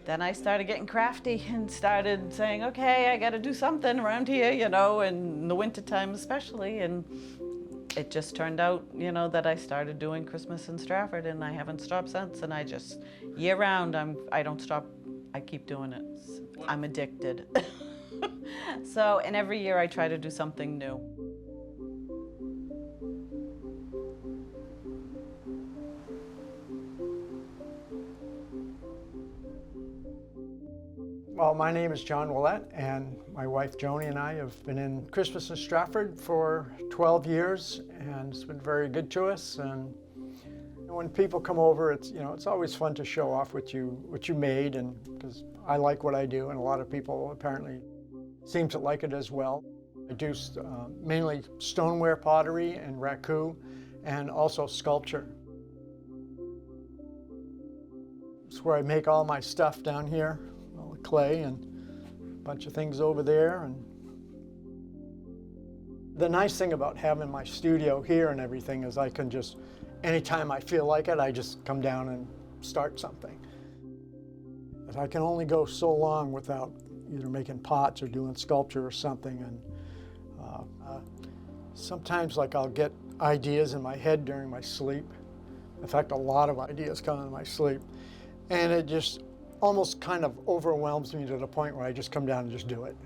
then I started getting crafty and started saying, okay, I got to do something around here, you know, and in the wintertime especially, and it just turned out, you know, that I started doing Christmas in Strafford, and I haven't stopped since, and I just, year round, I don't stop, I keep doing it. I'm addicted. So, and every year I try to do something new. Well, my name is John Willett, and my wife Joni and I have been in Christmas in Strafford for 12 years, and it's been very good to us. And when people come over, it's, you know, it's always fun to show off what you made, and because I like what I do, and a lot of people apparently seem to like it as well. I do mainly stoneware pottery and raku, and also sculpture. It's where I make all my stuff down here. Clay and a bunch of things over there. And the nice thing about having my studio here and everything is I can just, anytime I feel like it, I just come down and start something. But I can only go so long without either making pots or doing sculpture or something. And sometimes, like, I'll get ideas in my head during my sleep. In fact, a lot of ideas come in my sleep. And it just almost kind of overwhelms me to the point where I just come down and just do it.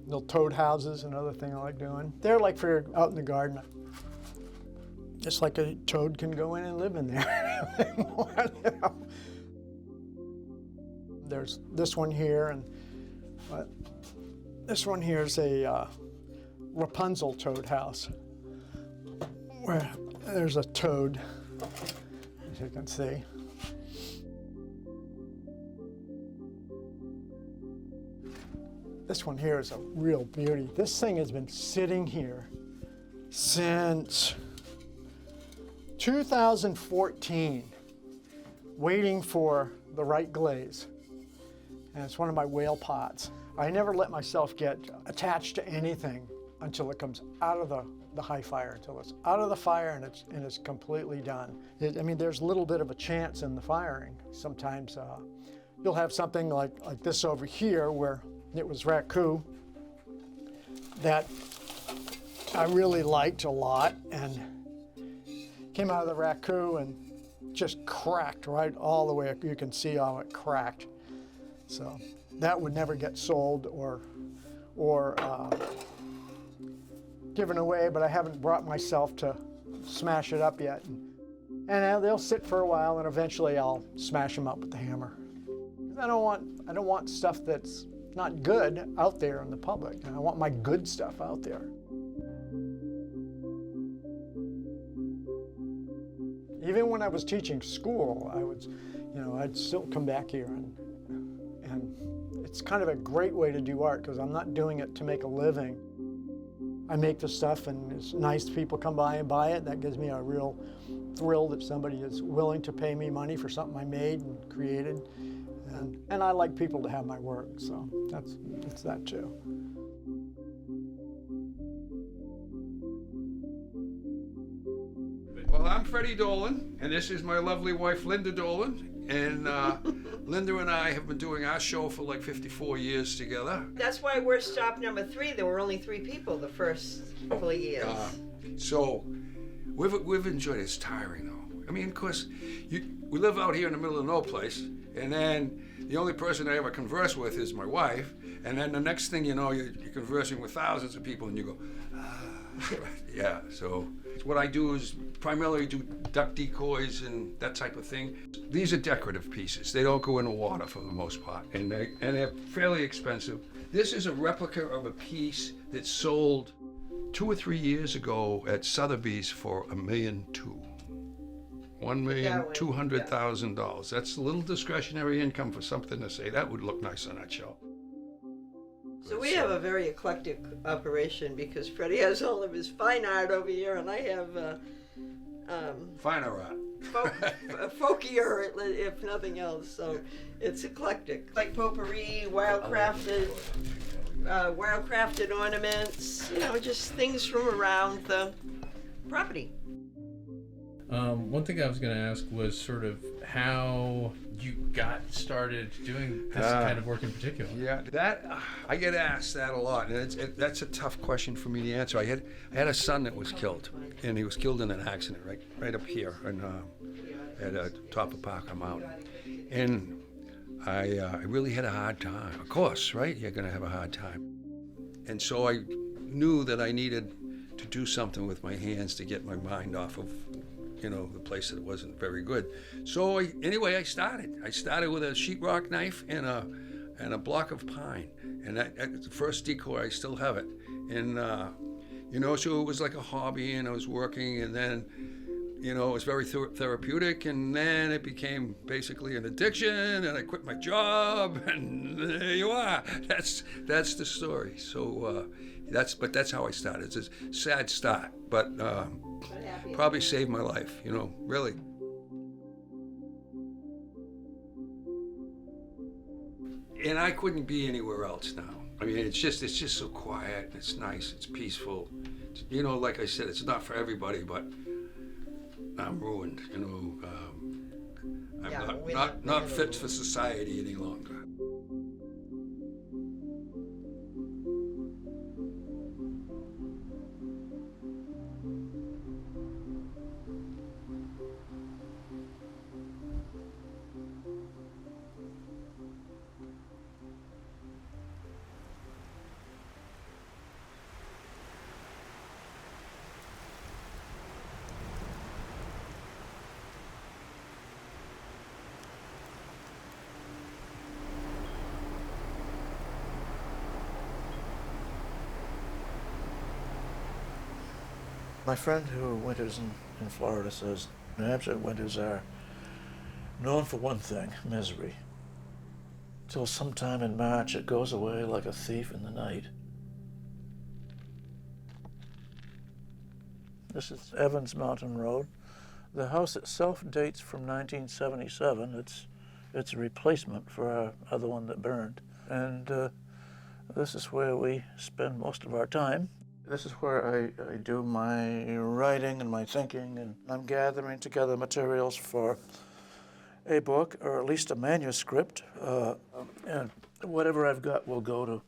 Little toad houses, another thing I like doing. They're like for out in the garden. Just like a toad can go in and live in there. You know? There's this one here, and this one here is a Rapunzel toad house, where there's a toad, as you can see. This one here is a real beauty. This thing has been sitting here since 2014, waiting for the right glaze. And it's one of my whale pots. I never let myself get attached to anything until it comes out of the high fire, until it's out of the fire and it's completely done. I mean, there's a little bit of a chance in the firing. Sometimes you'll have something like this over here where it was raku that I really liked a lot, and came out of the raku and just cracked right all the way. You can see how it cracked. So that would never get sold or given away, but I haven't brought myself to smash it up yet. And they'll sit for a while, and eventually I'll smash them up with the hammer. I don't want stuff that's not good out there in the public. I want my good stuff out there. Even when I was teaching school, I'd still come back here, and it's kind of a great way to do art because I'm not doing it to make a living. I make the stuff, and it's nice people come by and buy it. That gives me a real thrill that somebody is willing to pay me money for something I made and created. And I like people to have my work, so it's that too. Well, I'm Freddie Dolan, and this is my lovely wife, Linda Dolan. And Linda and I have been doing our show for like 54 years together. That's why we're stop number 3. There were only 3 people the first couple of years. So we've enjoyed it. It's tiring, though. I mean, of course, we live out here in the middle of no place, and then the only person I ever converse with is my wife, and then the next thing you know, you're conversing with thousands of people, and you go, yeah. So what I do is primarily do duck decoys and that type of thing. These are decorative pieces. They don't go in the water for the most part, and they're fairly expensive. This is a replica of a piece that sold 2 or 3 years ago at Sotheby's for $1.2 million. $1,200,000. That's a little discretionary income for something to say that would look nice on that show. So we have a very eclectic operation because Freddie has all of his fine art over here, and I have finer art. Folkier, if nothing else. So it's eclectic, like potpourri, wildcrafted ornaments. Just things from around the property. One thing I was going to ask was sort of how you got started doing this kind of work in particular. Yeah, I get asked that a lot, and that's a tough question for me to answer. I had a son that was killed, and he was killed in an accident right up here at top of Parker Mountain, and I really had a hard time. Of course, right? You're going to have a hard time, and so I knew that I needed to do something with my hands to get my mind off of the place that wasn't very good. So I started. I started with a sheetrock knife and a block of pine. And the first decoy, I still have it. And, so it was like a hobby, and I was working, and then, it was very therapeutic, and then it became basically an addiction, and I quit my job, and there you are. That's the story. So that's how I started. It's a sad start, but probably saved my life, really. And I couldn't be anywhere else now. I mean, it's just so quiet. It's nice. It's peaceful. Like I said, it's not for everybody, but I'm ruined. I'm not fit for society any longer. My friend who winters in Florida says New Hampshire winters are known for one thing, misery. Till sometime in March it goes away like a thief in the night. This is Evans Mountain Road. The house itself dates from 1977. It's a replacement for our other one that burned. And this is where we spend most of our time. This is where I do my writing and my thinking, and I'm gathering together materials for a book, or at least a manuscript, and whatever I've got will go to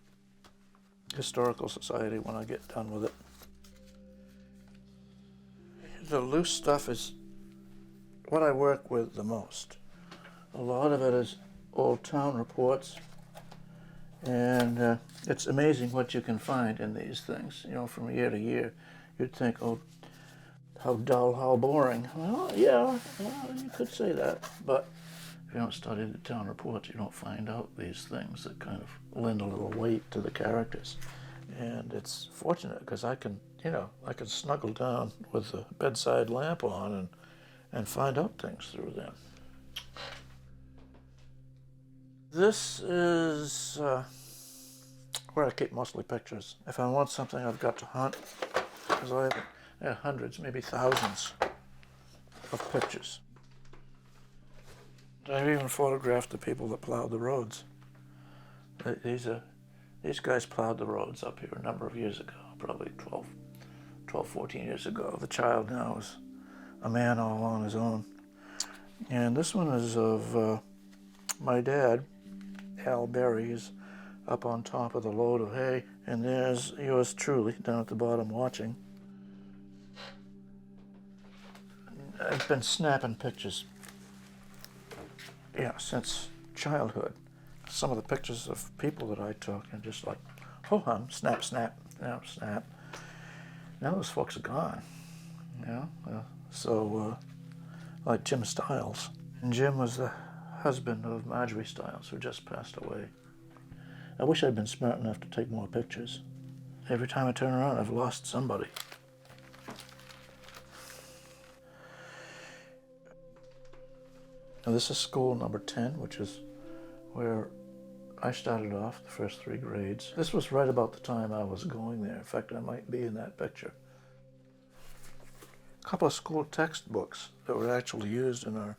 Historical Society when I get done with it. The loose stuff is what I work with the most. A lot of it is old town reports And it's amazing what you can find in these things, you know, from year to year. You'd think, oh, how dull, how boring. Well, yeah, well, you could say that, but if you don't study the town reports, you don't find out these things that kind of lend a little weight to the characters. And it's fortunate because I can, you know, I can snuggle down with the bedside lamp on and find out things through them. This is where I keep mostly pictures. If I want something, I've got to hunt, because I have hundreds, maybe thousands of pictures. I've even photographed the people that plowed the roads. These guys plowed the roads up here a number of years ago, probably 12, 14 years ago. The child now is a man all on his own. And this one is of my dad, Al Berry. He's up on top of the load of hay, and there's yours truly down at the bottom watching. I've been snapping pictures, yeah, since childhood. Some of the pictures of people that I took and just like, ho-hum, snap, snap, snap, snap. Now those folks are gone, you know? Like Jim Stiles. And Jim was the husband of Marjorie Stiles, who just passed away. I wish I'd been smart enough to take more pictures. Every time I turn around, I've lost somebody. Now this is school number 10, which is where I started off the first 3 grades. This was right about the time I was going there. In fact, I might be in that picture. A couple of school textbooks that were actually used in our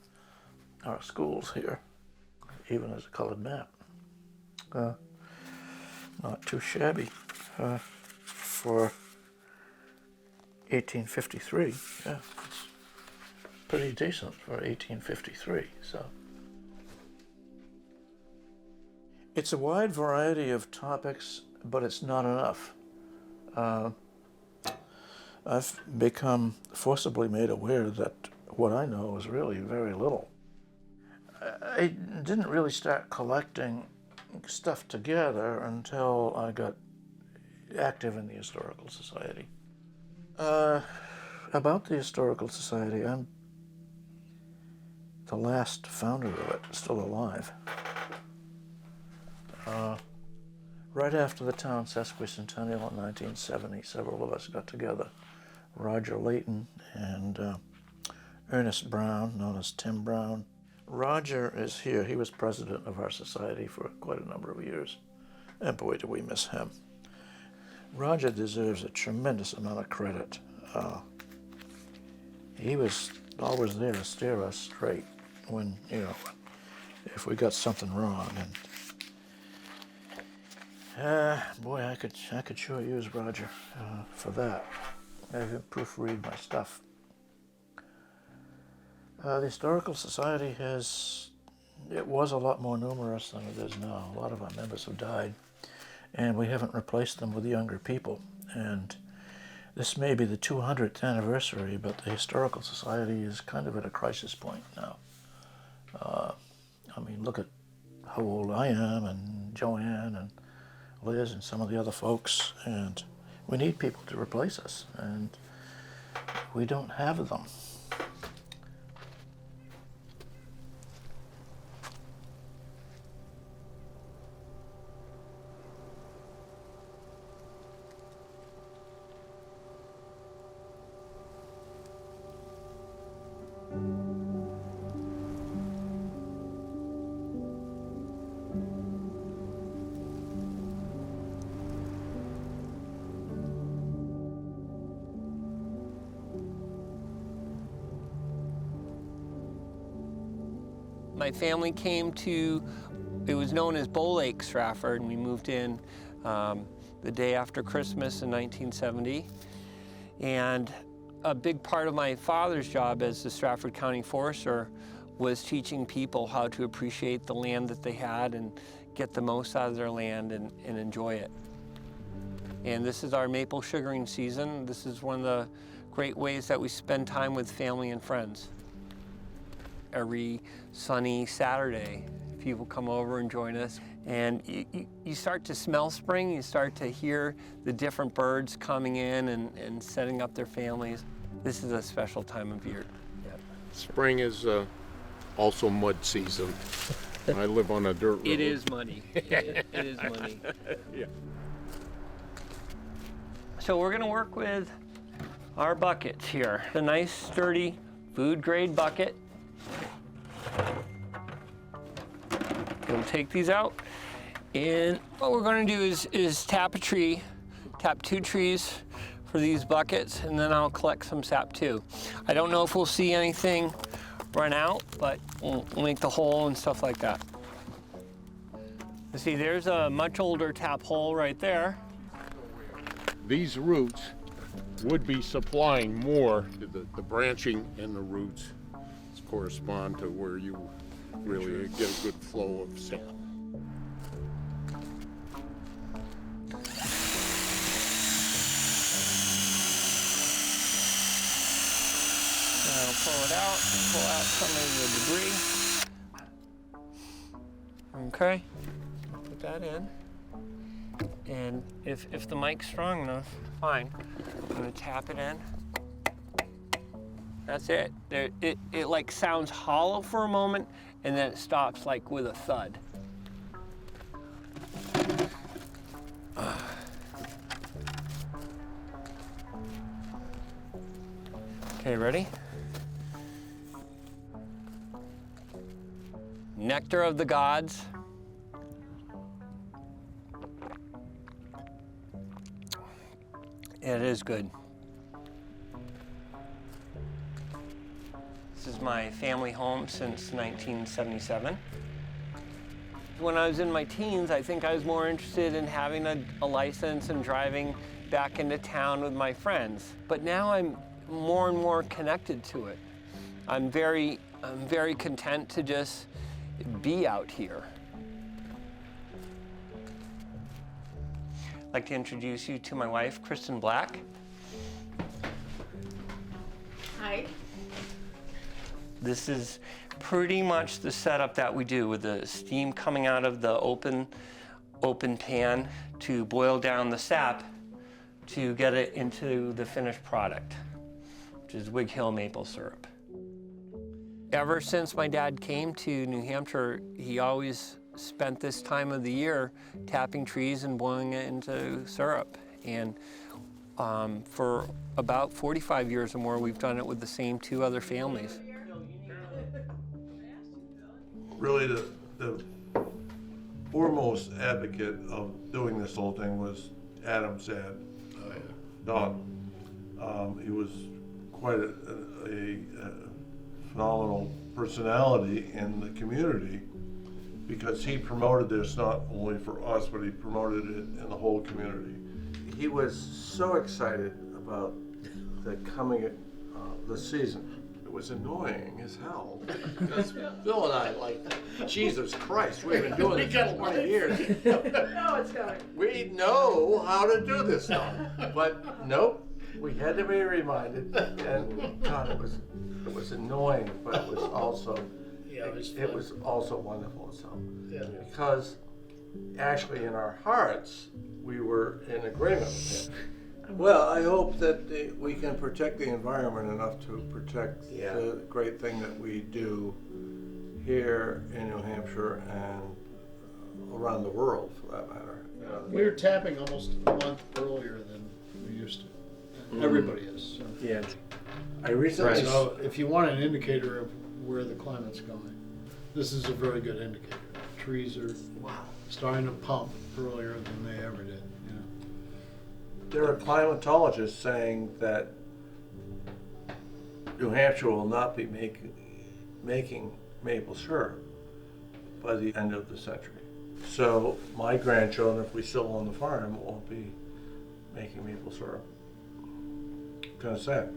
schools here, even as a colored map. Not too shabby for 1853. Yeah, it's pretty decent for 1853. So it's a wide variety of topics, but it's not enough. I've become forcibly made aware that what I know is really very little. I didn't really start collecting stuff together until I got active in the Historical Society. About the Historical Society, I'm the last founder of it, still alive. Right after the town sesquicentennial in 1970, several of us got together. Roger Layton and Ernest Brown, known as Tim Brown. Roger is here. He was president of our society for quite a number of years. And boy, do we miss him. Roger deserves a tremendous amount of credit. He was always there to steer us straight when, you know, if we got something wrong. And boy, I could sure use Roger for that. I have proofread my stuff. The Historical Society it was a lot more numerous than it is now. A lot of our members have died, and we haven't replaced them with younger people. And this may be the 200th anniversary, but the Historical Society is kind of at a crisis point now. I mean, look at how old I am, and Joanne, and Liz, and some of the other folks, and we need people to replace us, and we don't have them. My family came to, it was known as Bow Lake, Strafford, and we moved in the day after Christmas in 1970. And a big part of my father's job as the Strafford County Forester was teaching people how to appreciate the land that they had and get the most out of their land and enjoy it. And this is our maple sugaring season. This is one of the great ways that we spend time with family and friends. Every sunny Saturday, if people come over and join us. And you start to smell spring, you start to hear the different birds coming in and setting up their families. This is a special time of year. Yep. Spring is also mud season. I live on a dirt road. It is muddy. It is muddy. Yeah. So we're gonna work with our buckets here. A nice, sturdy, food-grade bucket. We'll take these out. And what we're gonna do is tap a tree, tap 2 trees for these buckets, and then I'll collect some sap too. I don't know if we'll see anything run out, but we'll make the hole and stuff like that. You see, there's a much older tap hole right there. These roots would be supplying more. The branching and the roots correspond to where you really get a good flow of sap. I'll pull out some of the debris. Okay, put that in. And if the mic's strong enough, fine. I'm gonna tap it in. That's it. It like sounds hollow for a moment, and then it stops like with a thud. Okay, ready? Nectar of the gods. It is good. This is my family home since 1977. When I was in my teens, I think I was more interested in having a license and driving back into town with my friends. But now I'm more and more connected to it. I'm very content to just be out here. I'd like to introduce you to my wife, Kristen Black. Hi. This is pretty much the setup that we do with the steam coming out of the open pan to boil down the sap to get it into the finished product, which is Wig Hill maple syrup. Ever since my dad came to New Hampshire, he always spent this time of the year tapping trees and boiling it into syrup. And for about 45 years or more, we've done it with the same 2 other families. Really, the foremost advocate of doing this whole thing was Adam's dad, Don. He was quite a phenomenal personality in the community because he promoted this not only for us, but he promoted it in the whole community. He was so excited about the coming the season. It was annoying as hell because Bill and I, like, Jesus Christ, we've been doing this for 20 years. No, it's coming. We know how to do this stuff, but nope, we had to be reminded. And God, it was annoying, but it was also it was also wonderful. So because actually in our hearts we were in agreement with him. Well, I hope that we can protect the environment enough to protect the great thing that we do here in New Hampshire and around the world, for that matter. You know, We're tapping almost a month earlier than we used to. Everybody is. So. Yeah. I recently. So if you want an indicator of where the climate's going, this is a very good indicator. Trees are starting to pump earlier than they ever did. There are climatologists saying that New Hampshire will not be making maple syrup by the end of the century. So my grandchildren, if we still own the farm, won't be making maple syrup. Kind of sad.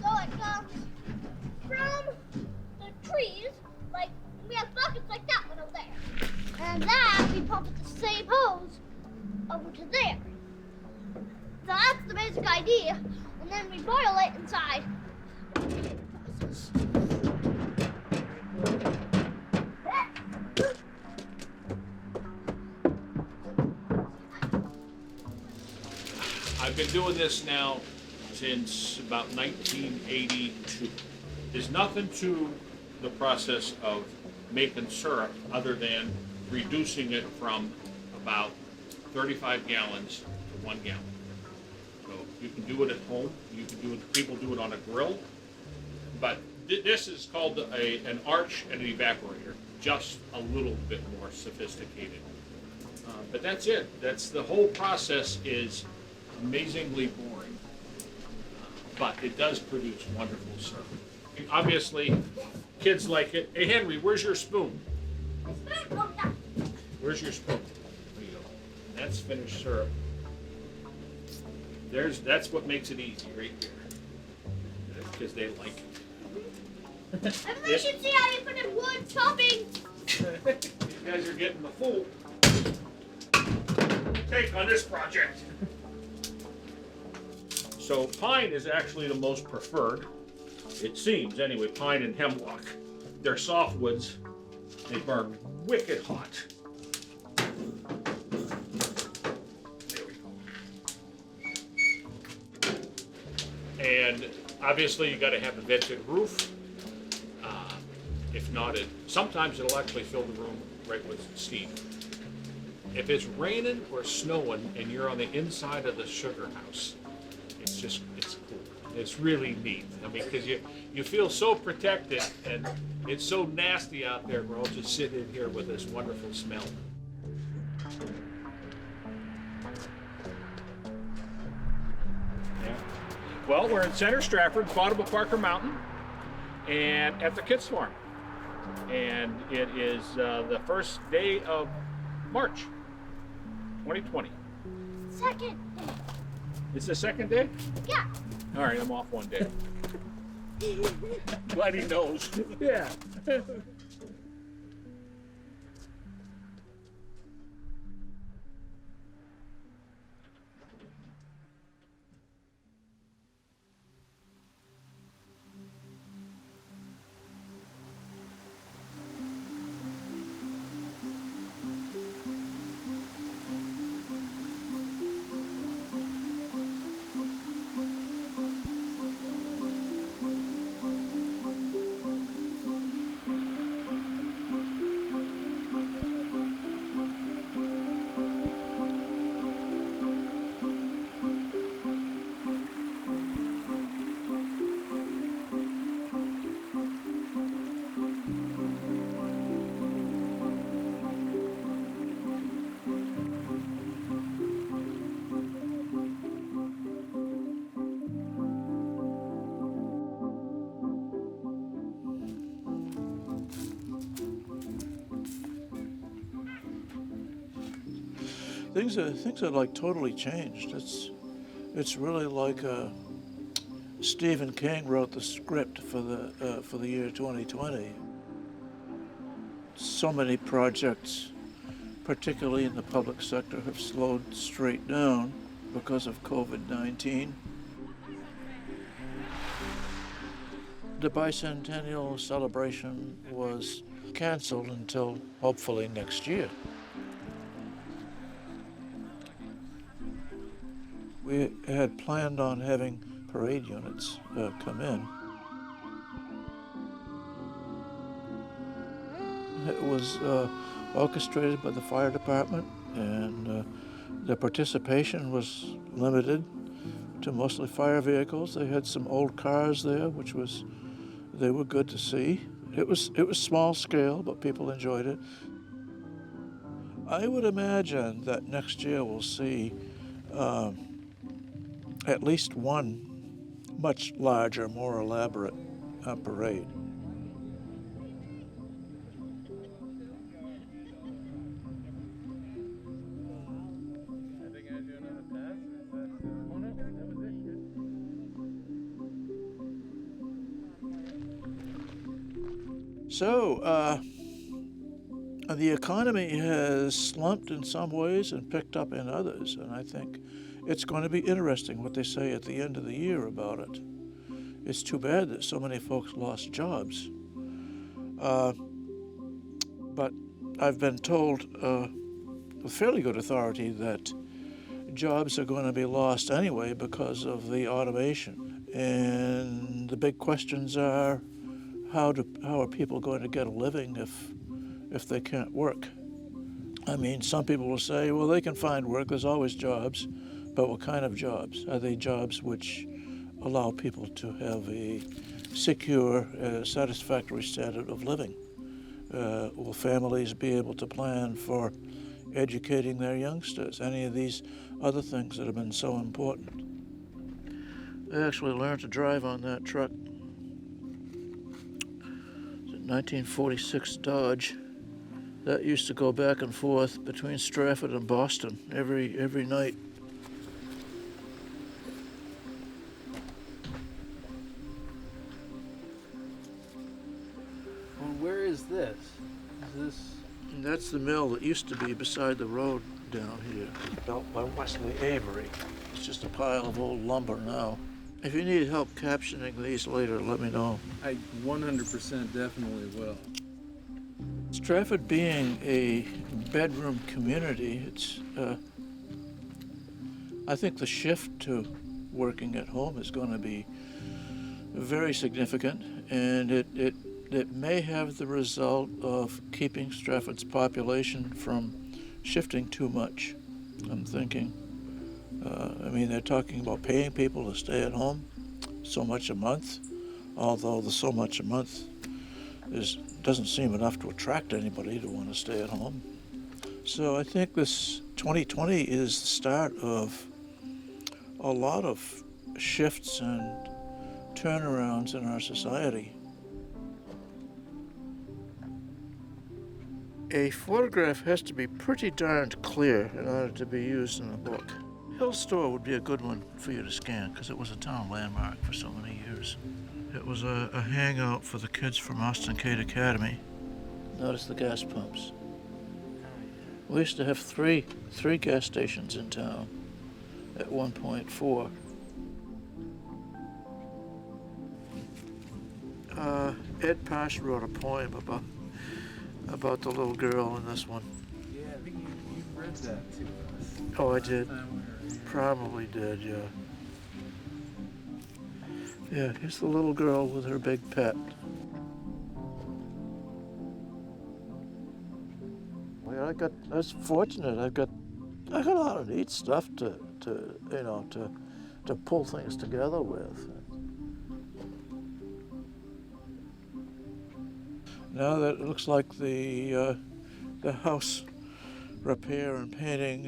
So it comes to there. So that's the basic idea, and then we boil it inside. I've been doing this now since about 1982. There's nothing to the process of making syrup other than reducing it from about 35 gallons to 1 gallon. So you can do it at home. You can do it. People do it on a grill. But this is called an arch and an evaporator, just a little bit more sophisticated. But that's it. That's the whole process is amazingly boring, but it does produce wonderful syrup. Obviously, kids like it. Hey, Henry, where's your spoon? Where's your spoon? There you go. That's finished syrup. That's what makes it easy right there. Because they like it. Everybody should see how you put in wood chopping. You guys are getting the full take on this project. So pine is actually the most preferred. It seems, anyway, pine and hemlock. They're softwoods. They burn wicked hot. There we go. And obviously you gotta have a vented roof. If not, sometimes it'll actually fill the room right with steam. If it's raining or snowing and you're on the inside of the sugar house, it's cool. It's really neat. I mean, because you feel so protected, and it's so nasty out there. We're all just sitting in here with this wonderful smell. Yeah. Well, we're in center Strafford, bottom of Parker Mountain, and at the Kids Farm. And it is the first day of March, 2020. Second day. It's the second day? Yeah. All right, I'm off one day. Glad he knows. Yeah. Things are like totally changed. It's really like Stephen King wrote the script for the year 2020. So many projects, particularly in the public sector, have slowed straight down because of COVID-19. The Bicentennial celebration was canceled until hopefully next year. We had planned on having parade units come in. It was orchestrated by the fire department, and the participation was limited to mostly fire vehicles. They had some old cars there, they were good to see. It was small scale, but people enjoyed it. I would imagine that next year we'll see at least one much larger, more elaborate parade. So, The economy has slumped in some ways and picked up in others, and I think it's going to be interesting what they say at the end of the year about it. It's too bad that so many folks lost jobs. But I've been told with fairly good authority that jobs are going to be lost anyway because of the automation. And the big questions are, how are people going to get a living if they can't work? I mean, some people will say, well, they can find work, there's always jobs, but what kind of jobs? Are they jobs which allow people to have a secure, satisfactory standard of living? Will families be able to plan for educating their youngsters? Any of these other things that have been so important. I actually learned to drive on that truck. It's a 1946 Dodge. That used to go back and forth between Strafford and Boston every night. Well, where is this? And that's the mill that used to be beside the road down here, built by Wesley Avery. It's just a pile of old lumber now. If you need help captioning these later, let me know. I 100% definitely will. Strafford being a bedroom community, it's I think the shift to working at home is going to be very significant, and it may have the result of keeping Strafford's population from shifting too much. I'm thinking, I mean, they're talking about paying people to stay at home so much a month, although the so much a month doesn't seem enough to attract anybody to want to stay at home. So I think this 2020 is the start of a lot of shifts and turnarounds in our society. A photograph has to be pretty darned clear in order to be used in a book. Hill Store would be a good one for you to scan because it was a town landmark for so many years. It was a hangout for the kids from Austin Cade Academy. Notice the gas pumps. We used to have three gas stations in town at 1.4. Ed Pash wrote a poem about the little girl in this one. Yeah, I think you read that to us. Oh, I did. Probably did, yeah. Yeah, here's the little girl with her big pet. Well, I was fortunate. I got a lot of neat stuff to pull things together with. Now that it looks like the house repair and painting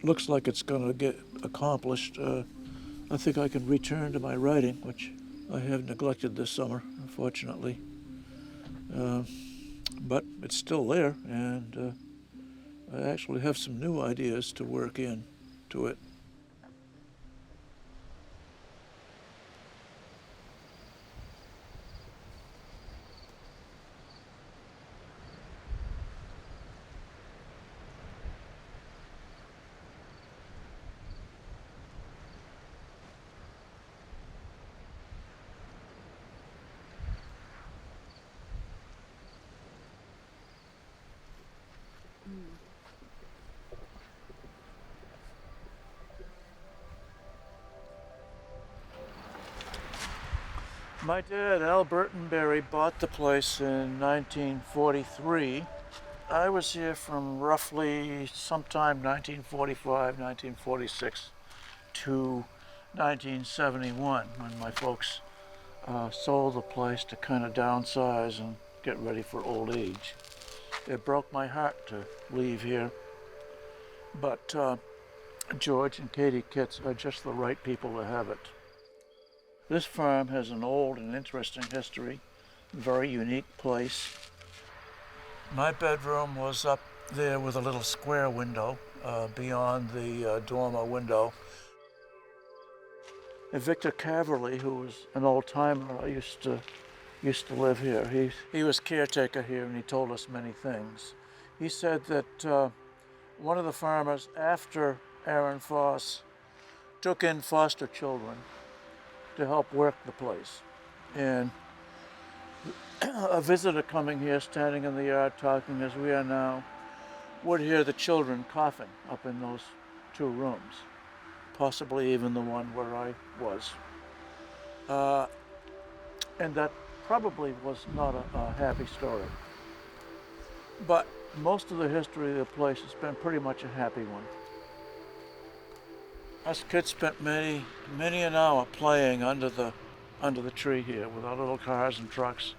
looks like it's going to get accomplished, I think I can return to my writing, which I have neglected this summer, unfortunately. But it's still there, and I actually have some new ideas to work into it. My dad, Al Burtonberry, bought the place in 1943. I was here from roughly sometime 1945, 1946 to 1971 when my folks sold the place to kind of downsize and get ready for old age. It broke my heart to leave here, but George and Katie Kitts are just the right people to have it. This farm has an old and interesting history, very unique place. My bedroom was up there with a little square window beyond the dormer window. And Victor Caverly, who was an old timer, used to live here. He was caretaker here, and he told us many things. He said that one of the farmers after Aaron Foss took in foster children to help work the place. And a visitor coming here, standing in the yard talking as we are now, would hear the children coughing up in those 2 rooms, possibly even the one where I was. And that probably was not a happy story. But most of the history of the place has been pretty much a happy one. Us kids spent many an hour playing under the tree here with our little cars and trucks,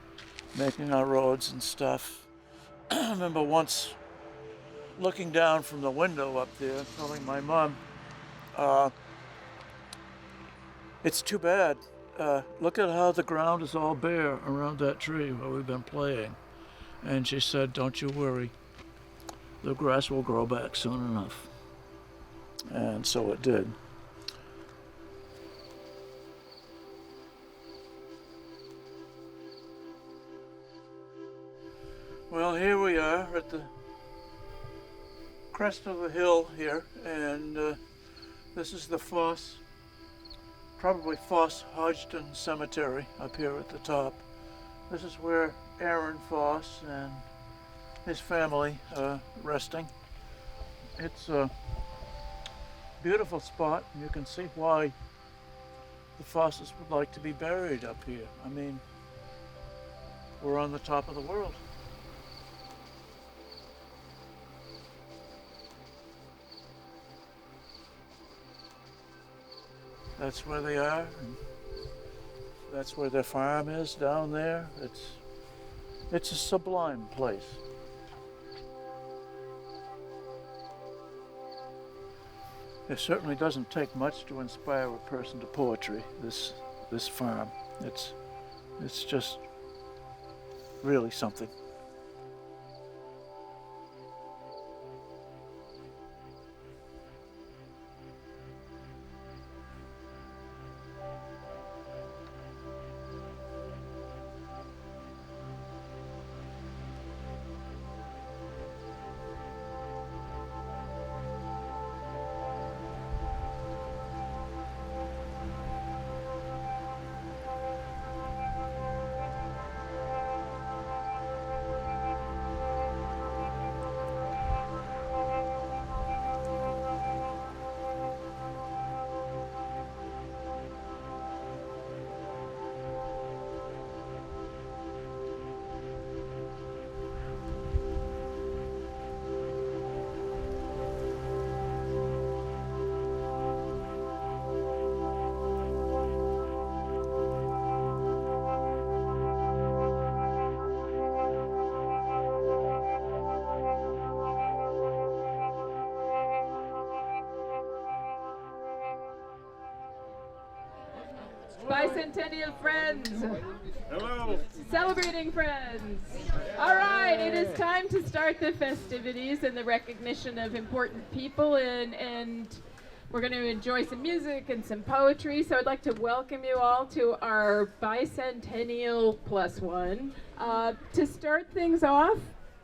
making our roads and stuff. I remember once looking down from the window up there, telling my mom, it's too bad. Look at how the ground is all bare around that tree where we've been playing. And she said, don't you worry. The grass will grow back soon enough. And so it did. Well, here we are at the crest of the hill here, and this is the Foss, probably Foss Hodgson Cemetery up here at the top. This is where Aaron Foss and his family are resting. It's a beautiful spot, and you can see why the Fosses would like to be buried up here. I mean, we're on the top of the world. That's where they are, and that's where their farm is down there. It's a sublime place. It certainly doesn't take much to inspire a person to poetry, this farm. It's just really something. Bicentennial friends. Hello. Celebrating friends. All right, it is time to start the festivities and the recognition of important people, and we're going to enjoy some music and some poetry. So I'd like to welcome you all to our Bicentennial +1. To start things off,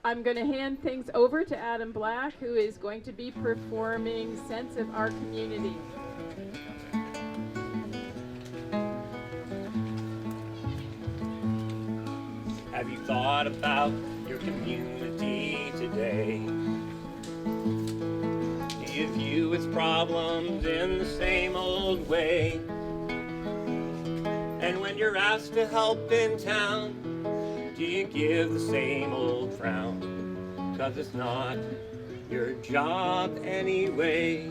I'm going to hand things over to Adam Black, who is going to be performing Sense of Our Community. Have you thought about your community today? Do you view its problems in the same old way? And when you're asked to help in town, do you give the same old frown? 'Cause it's not your job anyway.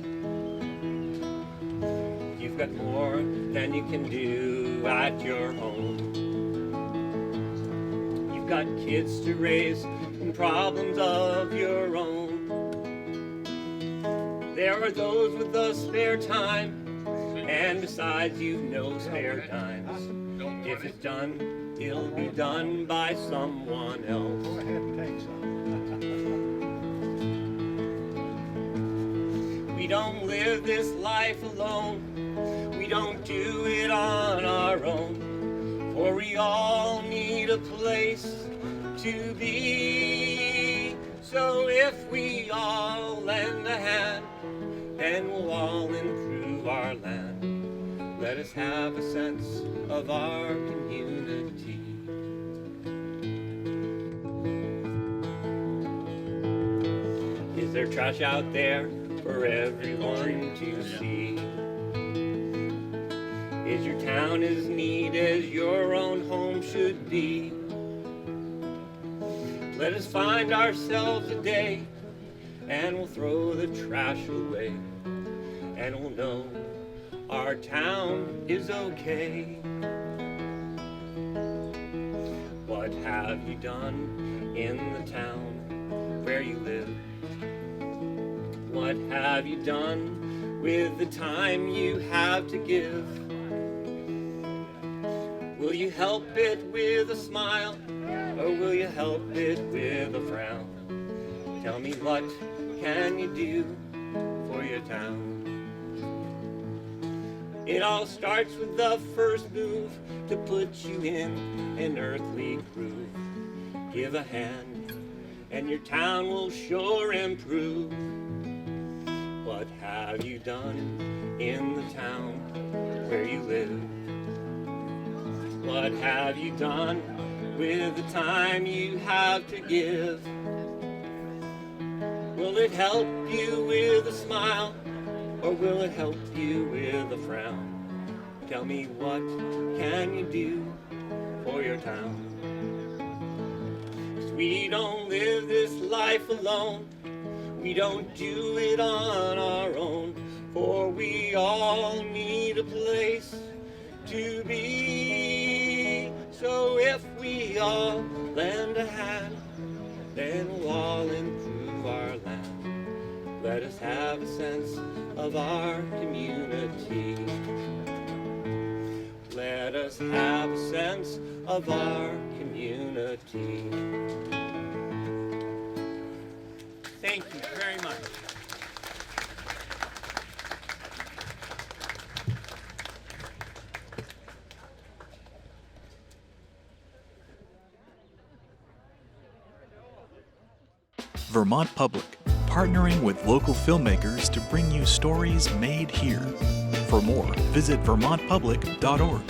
You've got more than you can do at your home. Got kids to raise and problems of your own. There are those with the spare time, and besides you've no spare dimes. If it's done, it'll be done by someone else. Go ahead and take some. We don't live this life alone. We don't do it on our own. For we all need a place to be. So if we all lend a hand, then we'll all improve our land. Let us have a sense of our community. Is there trash out there for everyone to see? Is your town as neat as your own home should be? Let us find ourselves a day, and we'll throw the trash away, and we'll know our town is okay. What have you done in the town where you live? What have you done with the time you have to give? Will you help it with a smile, or will you help it with a frown? Tell me, what can you do for your town? It all starts with the first move to put you in an earthly groove. Give a hand, and your town will sure improve. What have you done in the town where you live? What have you done with the time you have to give? Will it help you with a smile, or will it help you with a frown? Tell me, what can you do for your town? 'Cause we don't live this life alone. We don't do it on our own, for we all need a place to be. So if we all lend a hand, then we'll all improve our land. Let us have a sense of our community. Let us have a sense of our community. Thank you very much. Vermont Public, partnering with local filmmakers to bring you stories made here. For more, visit vermontpublic.org.